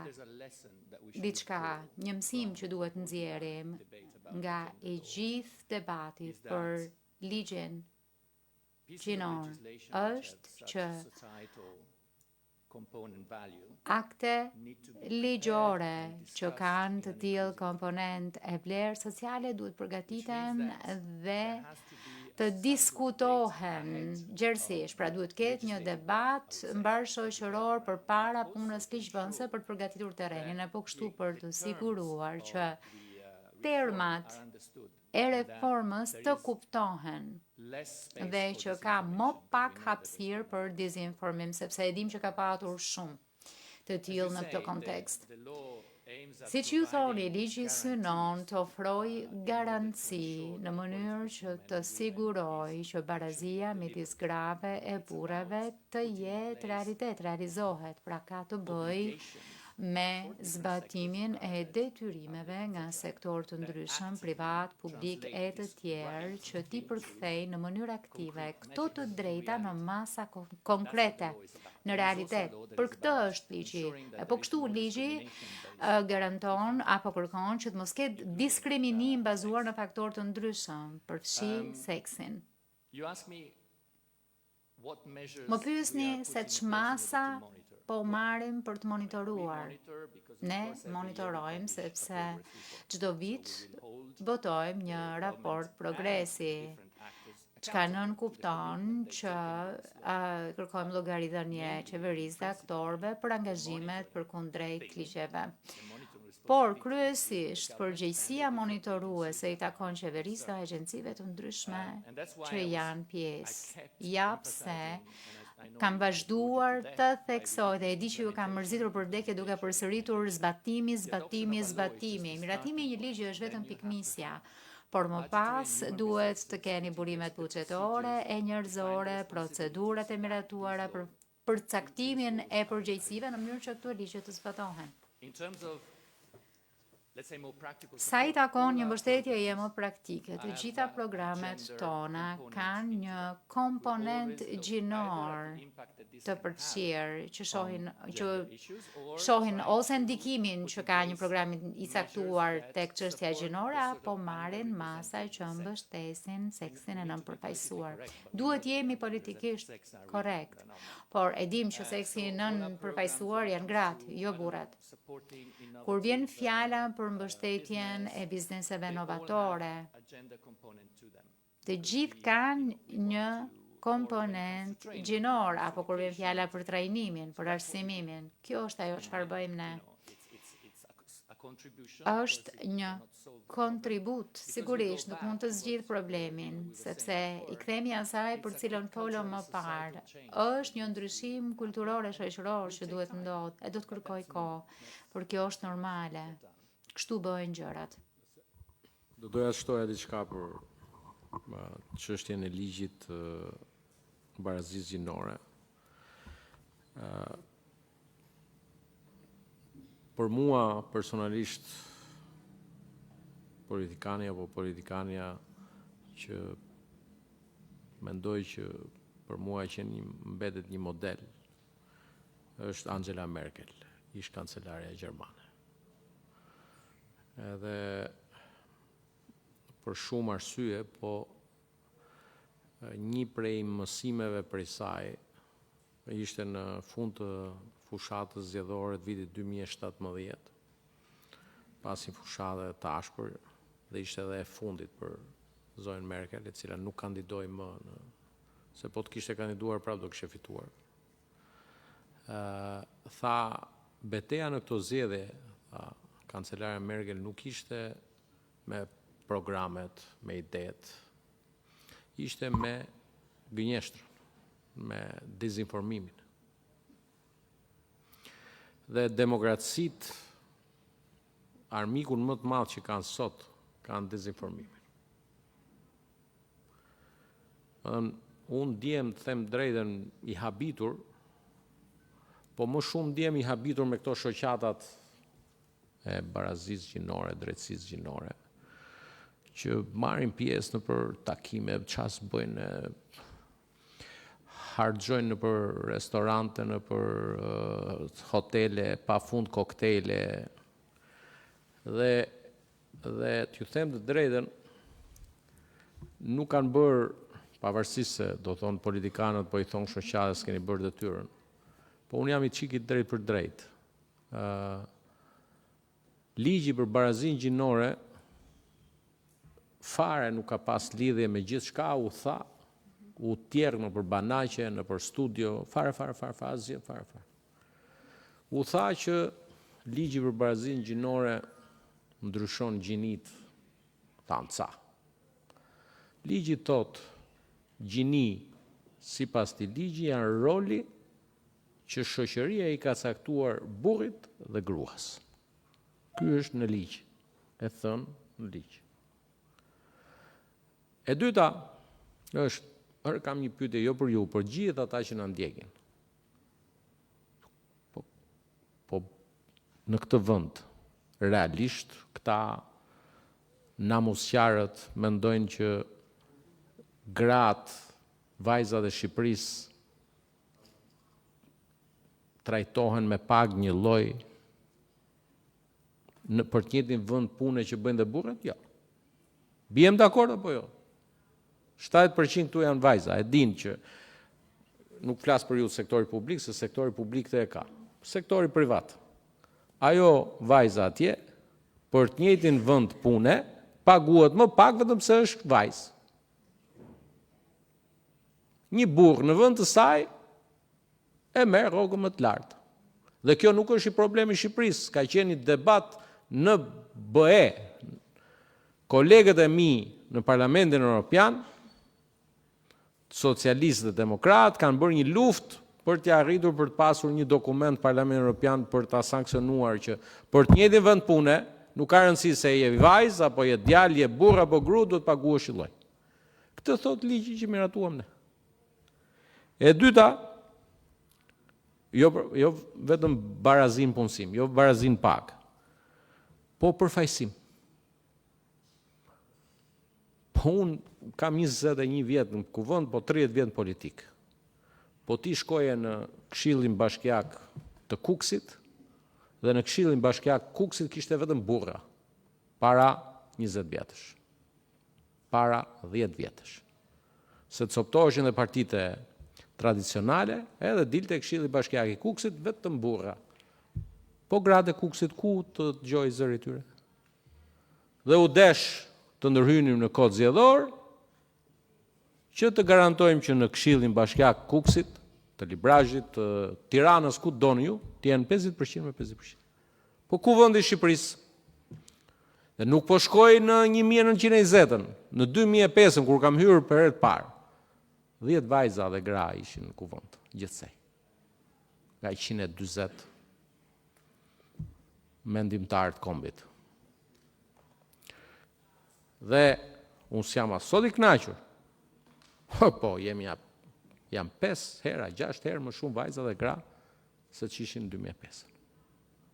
Speaker 5: diçka, një mësim që duhet nxjerrim nga i gjithë debati për ligjin gjinor, është që akte ligjore që kanë të tillë komponent e vlerë sociale duhet përgatiten dhe të diskutohen gjerësisht, pra duhet ketë një debat mbarëshoqëror përpara punës ligjvënëse për të përgatitur terrenin, apo kështu për të siguruar që termat e reformës të kuptohen dhe që ka më pak hapësirë për dezinformim, sepse e dim që ka patur shumë të tillë në këtë kontekst. Siç ju thoni, ligji synon të ofroj garanci në mënyrë që të siguroj që barazia midis grave e burrave të jetë realitet, realizohet, pra ka të bëj me zbatimin e detyrimeve nga sektor të ndryshëm, privat, publik e të tjerë, që ti përkthejnë në mënyrë aktive këto të drejta në masa konkrete, në realitet. Për këtë është ligji. Po kështu ligji garanton apo kërkon që të mos ketë diskriminim bazuar në faktorë të ndryshëm, përfshi seksin. Më pyesni se ç'masa po marrim për të monitoruar. Ne monitorojmë sepse çdo vit votojmë një raport progresi, çka nën kupton që kërkojmë llogaridhënie qeverisë dhe aktorëve për angazhimet përkundrejt ligjeve. Por kryesisht përgjegjësia monitoruese i takon qeverisë dhe agjencive të ndryshme që janë pjesë. Ja pse kam vazhduar të theksoj dhe e di që ju kam mërzitur për dekje duke përsëritur zbatimi. Miratimi i një ligji është vetëm pikmisja, por më pas duhet të keni burimet buxhetore e njerëzore, procedurat e miratuara për përcaktimin e përgjegjësive në mënyrë që këto ligje të zbatohen. Sa i takon një mbështetje më praktike, të gjitha programet tona kanë një komponent gjinor të përfshirë që shohin ose ndikimin që ka një program i caktuar tek çështja gjinore, apo marrin masa që mbështesin seksin e nënpërfaqësuar. Duhet jemi politikisht korrekt, por e dim që seksi i nënpërfaqësuar janë gratë, jo burrat. Kur vjen fjala për mbështetjen e bizneseve novatore, të gjithë kanë një komponent gjinor, apo kur vjen fjala për trajnimin, për arsimimin. Kjo është ajo çfarë bëjmë ne. Është një kontribut, sigurisht nuk mund të zgjidh problemin, sepse i kthemi asaj për cilën folëm më parë. Është një ndryshim kulturor e shoqëror që duhet ndodhë, e do të kërkoj kohë, por kjo është normale. Kështu bëhen gjërat.
Speaker 4: Do doja të shtoja diçka për çështjen e ligjit barazisë gjinore. Për mua personalisht politikania që mendoj që për mua që mbetet një model është Angela Merkel, ish kancelarja gjermane. Edhe për shumë arsye, po një prej mësimeve prej saj ishte në fund të fushatës zgjedhore të vitit 2017, pasi fushate të ashpër, dhe ishte edhe e fundit për zonën Merkel, e cila nuk kandidoi më se po të kishte kandiduar prapë do kishte fituar. Tha, betejë në këto zgjedhje, kancelarja Merkel nuk ishte me programet, me idetë, ishte me gënjeshtrën, me dezinformimin. Dhe demokracitë, armikun më të madh që kanë sot, kanë dezinformimin. Unë ndjem, të them drejtën, i habitur, po më shumë ndjem i habitur me këto shoqatat e barazisë gjinore, drejtësisë gjinore, që marrin pjesë në për takime, çfarë bëjnë, harxojnë në për restorante, në për hotele, pa fund koktejle, dhe t'ju them të drejtën, nuk kanë bërë, pavarësisht se do thonë politikanët, po i thonë shoqatës s'keni bërë detyrën, po unë jam i çikit drejt për drejt. Ligji për barazinë gjinore fare nuk ka pas lidhje me gjithçka, u tha, u tjerë në për banaqe, në për studio, fare, asgjë, fare. U tha që ligji për barazinë gjinore ndryshon gjinit, thamë ca. Ligji thot, gjini, sipas këtij ligji, janë roli që shoqëria i ka caktuar burrit dhe gruas. Ky është në ligj, e thënë në ligj. E dyta është, kam një pyetje jo për ju, për gjithë ata që na ndjekin. Po në këtë vend, realisht, këta namusqarët mendojnë që gratë, vajzat e Shqipërisë trajtohen me pagë një lloj për të njëjtin vend pune që bëjnë dhe burrat? Jo. Bijem dakord apo jo? 70% këtu janë vajza, e din që nuk flas për ju sektori publik, se sektori publik të e ka. Sektori privat. Ajo vajza atje, për të njëjtin vend pune, paguhet më pak vetëm se është vajzë. Një burrë në vend të saj e merr rrogën më të lartë. Dhe kjo nuk është i problemi i Shqipërisë, ka qenë një debat në BE. Kolegët e mi në Parlamentin Evropian, socialistë dhe demokratë, kanë bërë një luftë për t'ia arritur për të pasur një dokument Parlamentin Evropian për ta sankcionuar që për të njëjtin vend pune, nuk ka rëndësi se je vajzë apo je djalë, je burr apo gru, do të paguhesh i lloj. Këtë thot ligji që miratuam ne. E dyta, jo vetëm barazin punësim, jo barazin pagë, po përfaqësim. Po unë kam 21 vjet në kuvend, po 30 vjet në politikë. Po ti shkoje në Këshillin Bashkiak të Kuksit, dhe në Këshillin Bashkiak Kuksit kishte vetëm burra, para 20 vjetësh. Para 10 vjetësh. Se të coptoheshin dhe partitë tradicionale, edhe dilte Këshilli Bashkiak i Kuksit vetëm burra. Po gratë e Kuksit ku të dëgjojë zëri i tyre? Dhe u desh të ndërhynim në kod zgjedhor, që të garantojmë që në Këshillin Bashkiak Kuksit, të Librazhit, të Tiranës, ku të doni ju, të jenë 50% me 50%. Po ku vendi i Shqipërisë? Dhe nuk po shkoj në 1920-ën, në 2005-ën, kur kam hyrë për herë të parë, 10 vajza dhe gra ishin në kuvend, gjithsej. Nga 140 mendimtarë të kombit. Dhe unë s'jam as sot i kënaqur. Po, jam 5 hera, 6 herë më shumë vajza dhe gra se që ishin në 2005.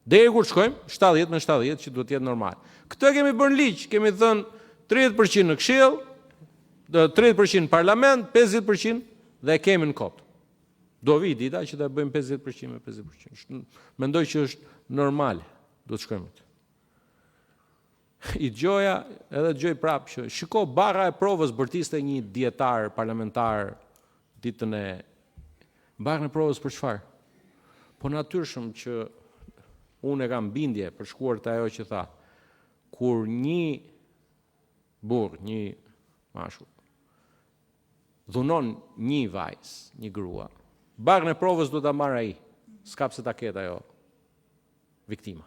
Speaker 4: Deri kur shkojmë, 70 me 70, që duhet jetë normal. Këtë kemi bërë ligj, kemi thënë 30% në Këshill, 30% në Parlament, 50% dhe kemi në kot. Do vi dita që ta bëjmë 50% me 50%. Mendoj që është normale, do të shkojmë atë. I dëgjoja, edhe dëgjoj prapë që shiko barra e provës bërtiste një dietar parlamentar ditën e barrën e provës për çfarë? Po natyrshëm që unë e kam bindje për shkuar të ajo që tha, kur një burr, një mashkull, dhunon një vajzë, një grua, barrën e provës do ta marrë ai, s'ka pse ta ketë ajo viktima.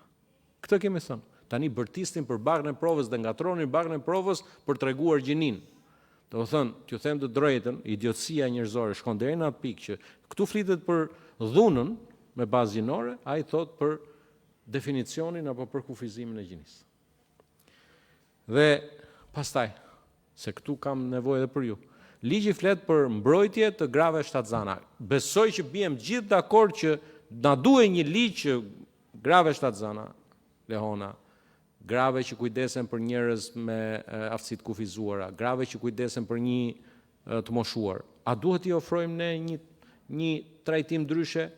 Speaker 4: Këtë kemi thënë. Tani bërtistin për barrën e provës dhe ngatronin barrën e provës për treguar gjinin. Do të thënë, t'ju them të drejtën, idiotësia njerëzore shkon deri në atë pikë që këtu flitet për dhunën me bazë gjinore, ai thot për definicionin apo për kufizimin e gjinisë. Dhe pastaj, se këtu kam nevojë edhe për ju. Ligji flet për mbrojtje të grave shtatzana. Besoj që bijem gjithë dakord që na duhet një ligj që grave shtatzana, lehona, grave që kujdesen për njerëz me aftësi të kufizuara, grave që kujdesen për një të moshuar. A duhet i ofrojmë ne një një trajtim ndryshe,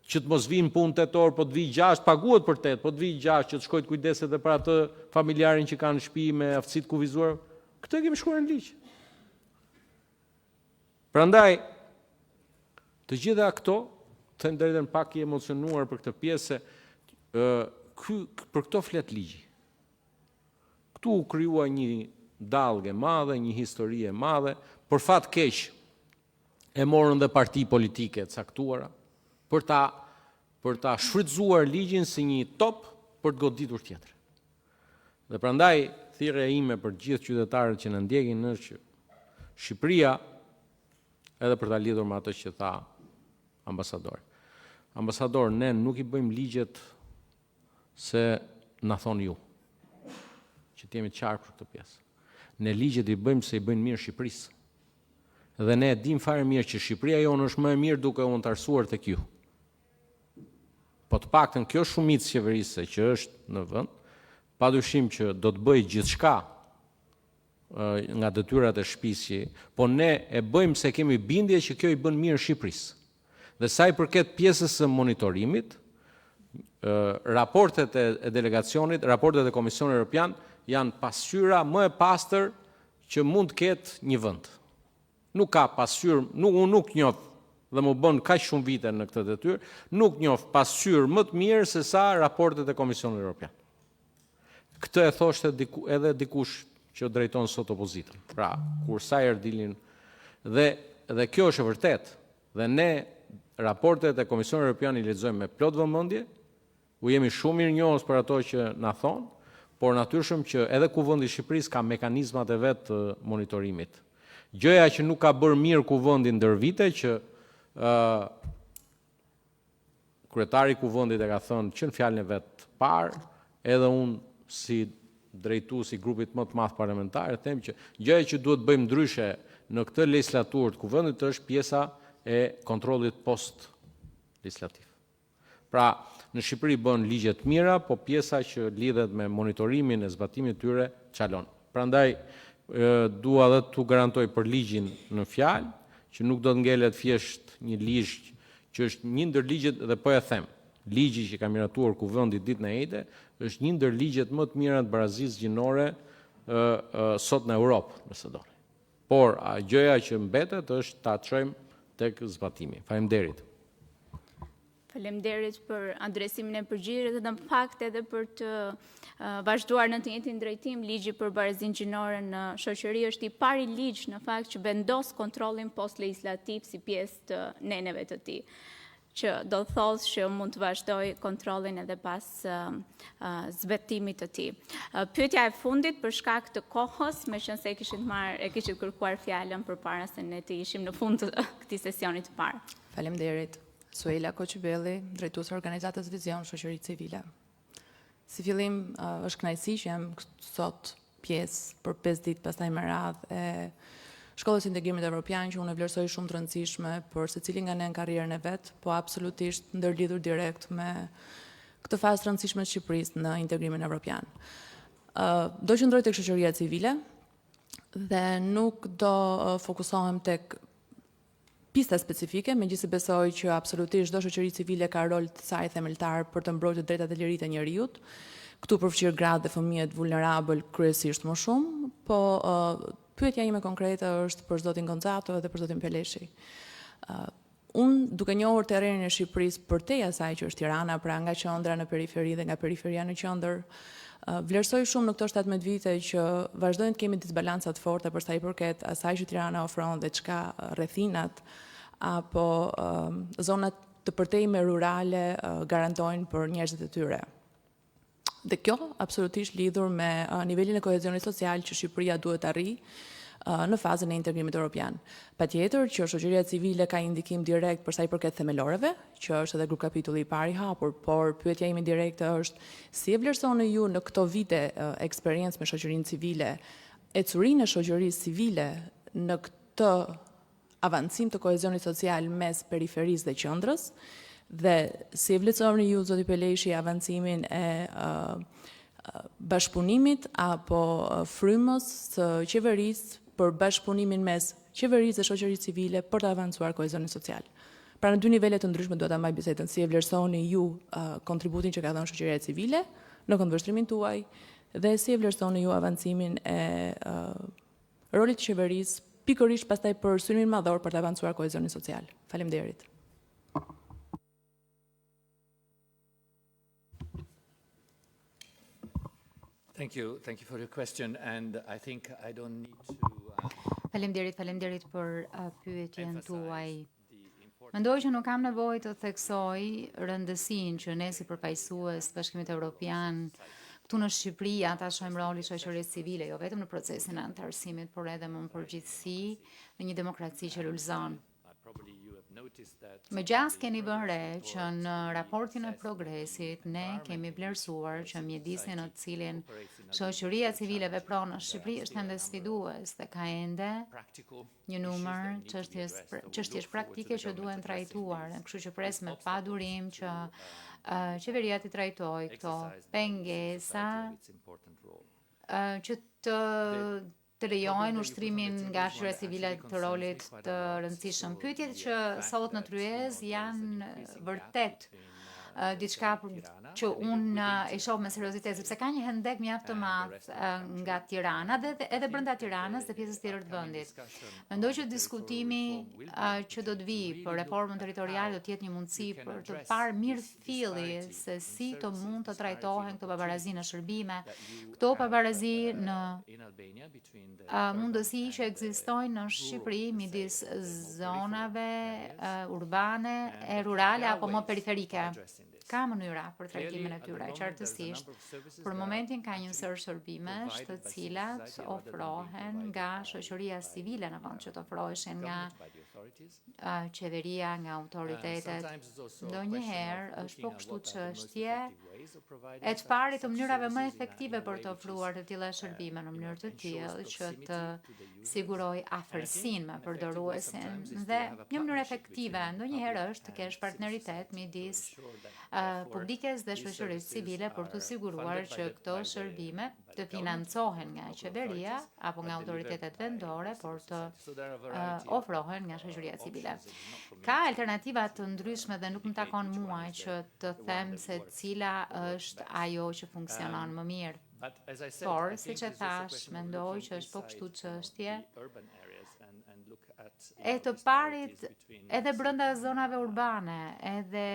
Speaker 4: që të mos vinë punë 8 orë, po të vijë 6, paguhet për 8, po të vijë 6 që të shkojë të kujdeset edhe për atë familjarin që kanë në shtëpi me aftësitë kufizuar. Këtë kemi shkruar në ligj. Prandaj, të gjitha këto, të ndërden pak i emocionuar për këtë pjesë, për këto flet ligji. Këtu u krijua një dallgë e madhe, një histori e madhe, për fat keq e morën dhe parti politike të caktuara për ta shfrytzuar ligjin si një top për të goditur tjetër. Dhe prandaj thirrja ime për gjithë qytetarët që na ndjekin është që Shqipëria, edhe për ta lidhur me atë që tha ambasadori. Ambasador, ne nuk i bëjmë ligjet se na thon ju. Që të jemi të qartë për këtë pjesë. Ne ligjet i bëjmë se i bëjnë mirë Shqipërisë. Dhe ne e dim fare mirë që Shqipëria jonë është më e mirë duke u ntarësuar tek ju. Po të paktën kjo shumicë qeverisë që është në vend, padyshim që do të bëjë gjithçka nga detyrat e shtëpisë, po ne e bëjmë se kemi bindje që kjo i bën mirë Shqipërisë. Dhe sa i përket pjesës së monitorimit, raportet e delegacionit, raportet e Komisionit Evropian janë pasqyra më e pastër që mund të ketë një vend. Nuk ka pasqyrë, unë nuk njoh dhe më bën kaq shumë vite në këtë detyrë, nuk njoh pasqyrë më të mirë se sa raportet e Komisionit Evropian. Këtë e thoshte edhe dikush që drejton sot opozitën. Pra, kur sa herë dilin dhe kjo është e vërtetë. Dhe ne raportet e Komisionit Evropian i lexojmë me plot vëmendje, u jemi shumë mirënjohës për ato që na thonë, por natyrshëm që edhe Kuvendi i Shqipërisë ka mekanizmat e vet të monitorimit. Gjëja që nuk ka bërë mirë Kuvendi ndër vite që kryetari i Kuvendit e ka thënë që në fjalën e vet parë, edhe unë si drejtues i grupit më të madh parlamentar them që gjëja që duhet bëjmë ndryshe në këtë legislaturë të Kuvendit është pjesa e kontrollit post legislativ. Pra, në Shqipëri bën ligje të mira, po pjesa që lidhet me monitorimin e zbatimit të tyre çalon. Prandaj dua edhe t'u garantoj për ligjin në fjalë, që nuk do të ngelet thjesht një ligj që është një ndër ligjet dhe po e them. Ligji që ka miratuar Kuvendi ditën e njëjtë është një ndër ligjet më të mira të barazisë gjinore sot në Europë, nëse doni. Por gjëja që mbetet është ta çojmë tek zbatimi. Faleminderit.
Speaker 3: Faleminderit për adresimin e përgjigjet dhe në fakt edhe për të vazhduar në të njëjtin drejtim. Ligji për barazinë gjinore në shoqëri është i pari ligj në fakt që vendos kontrollin post legjislativ si pjesë të neneve të tij, që do të thotë që mund të vazhdoj kontrollin edhe pas zbatimit të tij. Pyetja e fundit për shkak të kohës, meqense e kishit kërkuar fjalën përpara se ne të ishim në fund të këtij sesioni të parë.
Speaker 10: Faleminderit. Suela Koqibelli, drejtuese e organizatës Vizion Shoqëri Civile. Si fillim është kënaqësi që jam sot pjesë për 5 ditë pastaj me radhë e Shkollës Integrimit Evropian, që unë e vlerësoj shumë të rëndësishme për secilin nga ne në karrierën e vet, po absolutisht ndërlidhur direkt me këtë fazë të rëndësishme të Shqipërisë në integrimin evropian. Do qëndroj tek shoqëria civile dhe nuk do fokusohem tek pista specifike, megjithëse besoj që absolutisht çdo shoqëri civile ka rol të saj themeltar për të mbrojtur drejtat e liritë e njerëzit. Këtu përfshir gratë dhe fëmijët vulnerabël kryesisht më shumë, po pyetja ime konkrete është për zotin Gonzato dhe për zotin Peleshi. Unë duke njohur terrenin e Shqipërisë përtej asaj që është Tirana, pra nga qendra në periferi dhe nga periferia në qendër, vlerësoj shumë në këto 17 vite që vazhdojnë të kemi disbalanca të forta për sa i përket asaj që Tirana ofron dhe çka rrethinat apo zonat të përtejme rurale garantojnë për njerëzit e tyre. Dhe kjo absolutisht lidhur me nivelin e kohezionit social që Shqipëria duhet të arrijë në fazën e integrimit evropian. Patjetër që shoqëria civile ka indikim direkt për sa i përket themeloreve, që është edhe grup kapitulli i parë i hapur, por pyetja ime direkte është si e vlerësoni ju në këto vite eksperiencë me shoqërinë civile, ecurinë e shoqërisë civile në këtë avancim të kohezionit social mes periferisë dhe qendrës, dhe si e vlerësoni ju, zoti Peleshi, avancimin e bashkëpunimit apo frymës së qeverisë për bashkëpunimin mes qeverisë dhe shoqërisë civile për të avancuar kohezionin social. Pra në dy nivele të ndryshme do ta mbaj bisedën si e vlerësoni ju kontributin që ka dhënë shoqëria civile në këndvështrimin tuaj dhe si e vlerësoni ju avancimin e rolit të qeverisë pikërisht pastaj për synimin madhor për të avancuar kohezionin social. Faleminderit.
Speaker 7: Thank you for your question, and I think I don't need to
Speaker 5: Faleminderit për pyetjen tuaj. Mendoj që nuk kam nevojë të theksoj rëndësinë që ne si përfaqësues të Bashkimit Evropian këtu në Shqipëri ata shohim rolin e shoqërisë civile, jo vetëm në procesin e anëtarësimit, por edhe më në përgjithësi në një demokraci që lulëzon. Me gjas keni vënë re që në raportin e progresit ne kemi vlerësuar që mjedisi në të cilin shoqëria civile vepron në Shqipëri është ende sfidues dhe ka ende një numër çështjesh praktike që duhen trajtuar. Kështu që pres me padurim që qeveria të trajtojë këto pengesa që të lejojnë ushtrimin nga shoqëria civile të rolit të rëndësishëm. Pyetjet që sot në tryez janë vërtet diçka që unë e shoh me seriozitet, sepse ka një hendek mjaft të madh nga Tirana dhe edhe brenda Tiranës dhe pjesës tjetër të vendit. Mendoj që diskutimi që do të vi për reformën territoriale do të jetë një mundësi për të parë mirëfilli se si të mund të trajtohen këto pabarazi në shërbime, këto pabarazi në mundësi që ekzistojnë në Shqipëri midis zonave urbane e rurale apo më periferike. Ka mënyra për trajtimin e tyre, qartësisht. Për momentin ka një sër shërbimesh të cilat ofrohen nga shoqëria civile në vend që të ofroheshin nga qeveria, nga autoritetet. Ndonjëherë është po kështu çështje e të parit të mënyrave më efektive për të ofruar të tilla shërbime në mënyrë të tillë që të siguroj afërsinë me përdoruesin dhe një mënyrë efektive ndonjëherë është të kesh partneritet midis publikes dhe shoqërisë civile për të siguruar që këto shërbime të financohen nga qeveria apo nga autoritetet vendore, por të ofrohen nga shoqëria civile. Ka alternativa të ndryshme dhe nuk më takon mua që të them se cila është ajo që funksionon më mirë. Por, siç e thash, mendoj që është po kështu çështje e të parit edhe brenda zonave urbane, edhe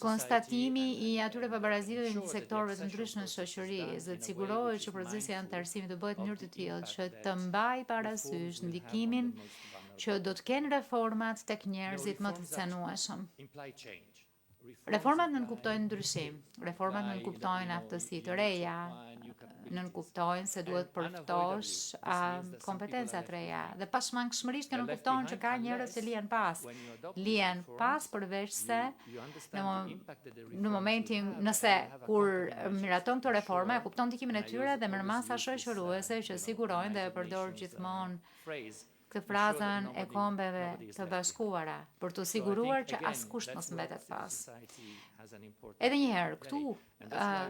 Speaker 5: konstatimi i atyre pabarazive në sektorëve të ndryshme të shoqërisë dhe të sigurohet që procesi i anëtarësimit të bëhet në mënyrë të tillë që të mbajë parasysh ndikimin që do të kenë reformat tek njerëzit më të cenueshëm. Reformat nënkuptojnë ndryshim, reformat nënkuptojnë aftësi të reja, nënkuptojnë se duhet përftosh kompetencat reja dhe pashmangshmërisht nënkuptojnë që ka njerëz që lihen pas përveç se në momentin nëse kur miraton këto reforma e kupton ndikimin e tyre dhe mërmasa shoqëruese që sigurojnë dhe e përdor gjithmonë këtë frazën e kombeve të bashkuara për të siguruar që askush mos mbetet pas. Edhe një herë, këtu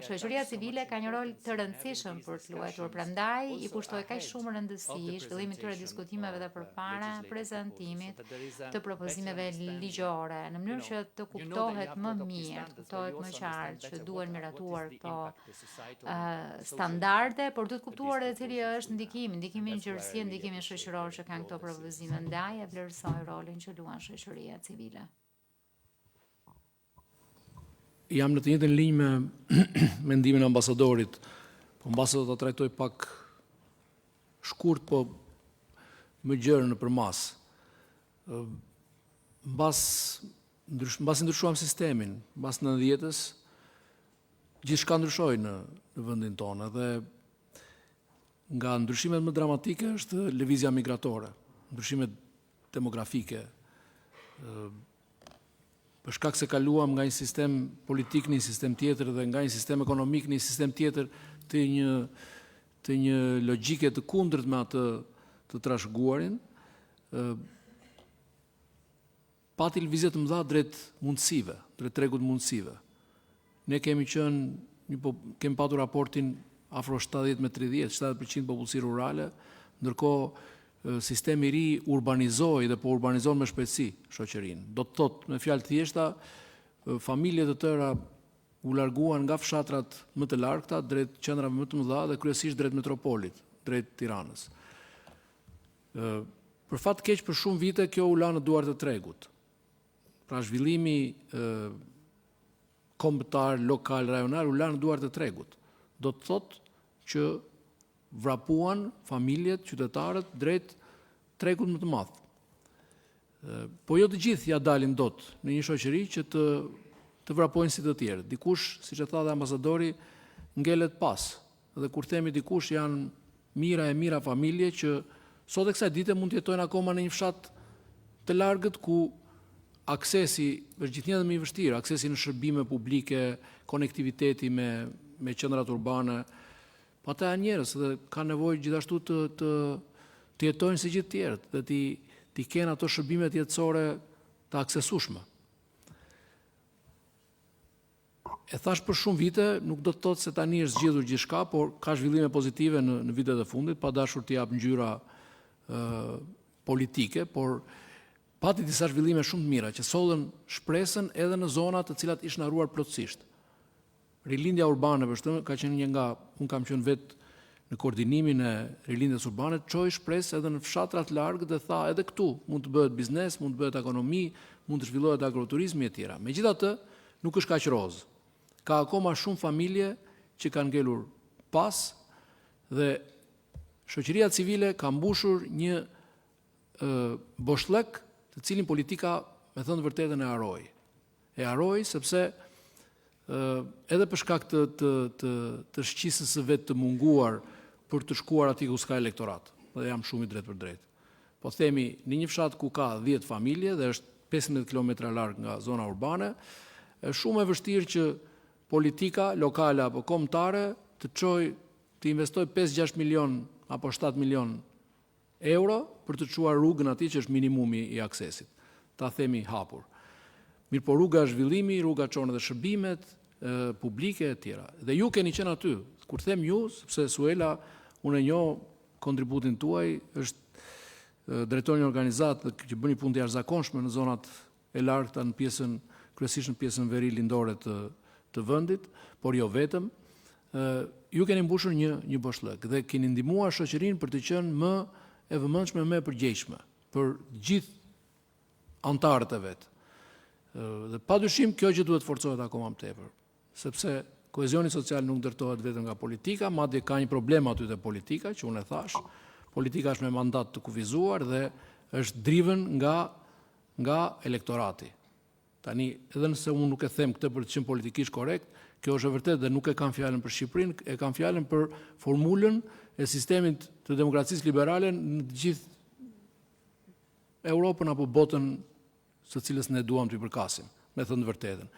Speaker 5: shoqëria civile ka një rol të rëndësishëm për të luajtur, prandaj i pushtoi kaq shumë rëndësi zhvillimit të këtyre diskutimeve dhe përpara prezantimit të propozimeve ligjore, në mënyrë që të kuptohet më mirë, të kuptohet më qartë që duhen miratuar këto standarde, por të kuptuar edhe cili është ndikimi në gjërësi, ndikimin shoqëror që kanë këto propozime, ndaj e vlerësoj rolin që luan shoqëria civile.
Speaker 1: Jam në të njëjtën linjë me mendimin e ambasadorit, po mbas do ta trajtoj pak shkurt, po më gjerë nëpërmas. Mbas ndryshuam sistemin, mbas 90-s, gjithçka ndryshoi në vendin tonë dhe nga ndryshimet më dramatike është lëvizja migratore, ndryshimet demografike. Për shkak se kaluam nga një sistem politik në një sistem tjetër dhe nga një sistem ekonomik në një sistem tjetër të një logjike të kundërt me atë të trashëguarin, pati lëvizje të mëdha drejt mundësive, drejt tregut mundësive. Ne kemi patur raportin
Speaker 2: afro 70-30, 70% popullsi rurale, ndërkohë sistemi I ri urbanizoi dhe po urbanizon me shpejtësi shoqërinë. Do të thotë, me fjalë thjeshta, familje të tëra u larguan nga fshatrat më të largëta drejt qendrave më të mëdha dhe kryesisht drejt metropolit, drejt Tiranës. Për fat keq për shumë vite kjo u la në duart e tregut. Pra zhvillimi kombëtar, lokal, rajonal u la në duart e tregut. Do të thotë që vrapuan familjet, qytetarët drejt tregut më të madh. Po jo të gjithë ja dalin dot në një shoqëri që të vrapojnë si të tjerë. Dikush, siç e tha dhe ambasadori, ngelet pas. Dhe kur themi dikush janë mira familje që sot e kësaj dite mund të jetojnë akoma në një fshat të largët ku aksesi është gjithnjë më I vështirë, aksesi në shërbime publike, konektiviteti me qendrat urbane. Po ata janë njerëz dhe kanë nevojë gjithashtu të jetojnë si gjithë tjerët dhe ti kenë ato shërbimet jetësore të aksesueshme. E thash për shumë vite, nuk do të thotë se tani është zgjedhur gjithçka, por ka zhvillime pozitive në vitet e fundit, pa dashur të jap ngjyra politike, por pati disa zhvillime shumë të mira që sollën shpresën edhe në zona të cilat ishin harruar plotësisht. Rilindja urbane ka qenë një nga, unë kam qenë vetë në koordinimin e rilindjes urbane, çoi shpresë edhe në fshatrat largë dhe tha edhe këtu mund të bëhet biznes, mund të bëhet ekonomi, mund të zhvillohet agroturizmi e tjera. Megjithatë, nuk është kaq rozë. Ka akoma shumë familje që kanë ngelur pas dhe shoqëria civile ka mbushur një boshllëk të cilin politika, me thënë të vërtetën, e haroi sepse edhe për shkak të shqisës së vet të munguar për të shkuar aty ku s'ka elektorat. Dhe jam shumë I drejt për drejt. Po themi, në një fshat ku ka 10 familje dhe është 15 kilometra larg nga zona urbane, është shumë e vështirë që politika lokale apo kombëtare të investoj 5-6 milion apo 7 milion euro për të çuar rrugën aty që është minimumi I aksesit. Ta themi hapur. Mirë po rruga zhvillimi, rruga çon edhe shërbimet publike e tjera. Dhe ju keni qenë aty. Kur them ju, sepse Suela, unë e njoh kontributin tuaj, është drejtori një organizatë që bën një punë të jashtëzakonshme në zonat e largëta në pjesën, kryesisht në pjesën veri lindore të vendit, por jo vetëm. Ju keni mbushur një boshllëk dhe keni ndihmuar shoqërinë për të qenë më e vëmendshme, më e përgjegjshme për gjithë anëtarët e vet. Dhe padyshim kjo që duhet forcohet akoma më tepër, sepse kohezioni social nuk ndërtohet vetëm nga politika, madje ka një problem aty te politika, që unë e thash. Politika është me mandat të kufizuar dhe është driven nga elektorati. Tani, edhe nëse unë nuk e them këtë për të qenë politikisht korrekt, kjo është e vërtetë dhe nuk e kam fjalën për Shqipërinë, e kam fjalën për formulën e sistemit të demokracisë liberale në të gjithë Europën apo botën së cilës ne duam të I përkasim, me thënë të vërtetën.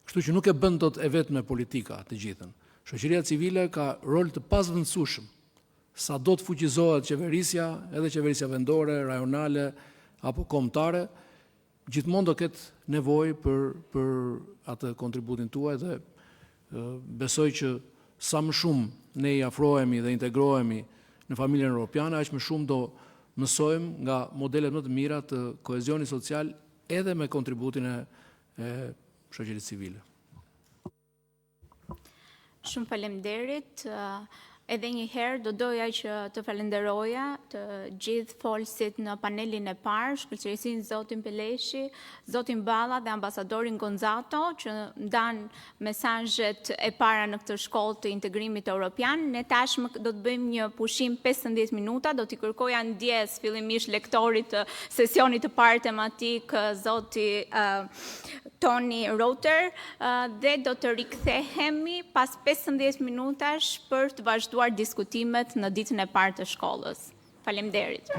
Speaker 2: Kështu që nuk e bën dot e vetme politika të gjithën. Shoqëria civile ka rol të pasvendësueshëm sa do të fuqizohet qeverisja, edhe qeverisja vendore, rajonale apo kombëtare, gjithmonë do ketë nevojë për atë kontributin tuaj dhe besoj që sa më shumë ne I afrohemi dhe integrohemi në familjen europiane, aq më shumë do mësojmë nga modelet më të mira të kohezionit social edhe me kontributin e shoqërisë civile.
Speaker 3: Shumë faleminderit. Edhe një herë do doja që të falenderoja të gjithë folësit në panelin e parë, shkëlqërisin zotin Peleshi, zotin Balla dhe ambasadorin Gonzato, që ndan mesazhet e para në këtë shkollë të integrimit europian. Ne tashmë do të bëjmë një pushim 15 minuta, do t'i kërkoja ndjes fillimisht lektorit të sesionit të parë tematik, zoti Tony Router, dhe do të rikthehemi pas 15 minutash për të vazhduar diskutimet në ditën e parë të shkollës. Faleminderit.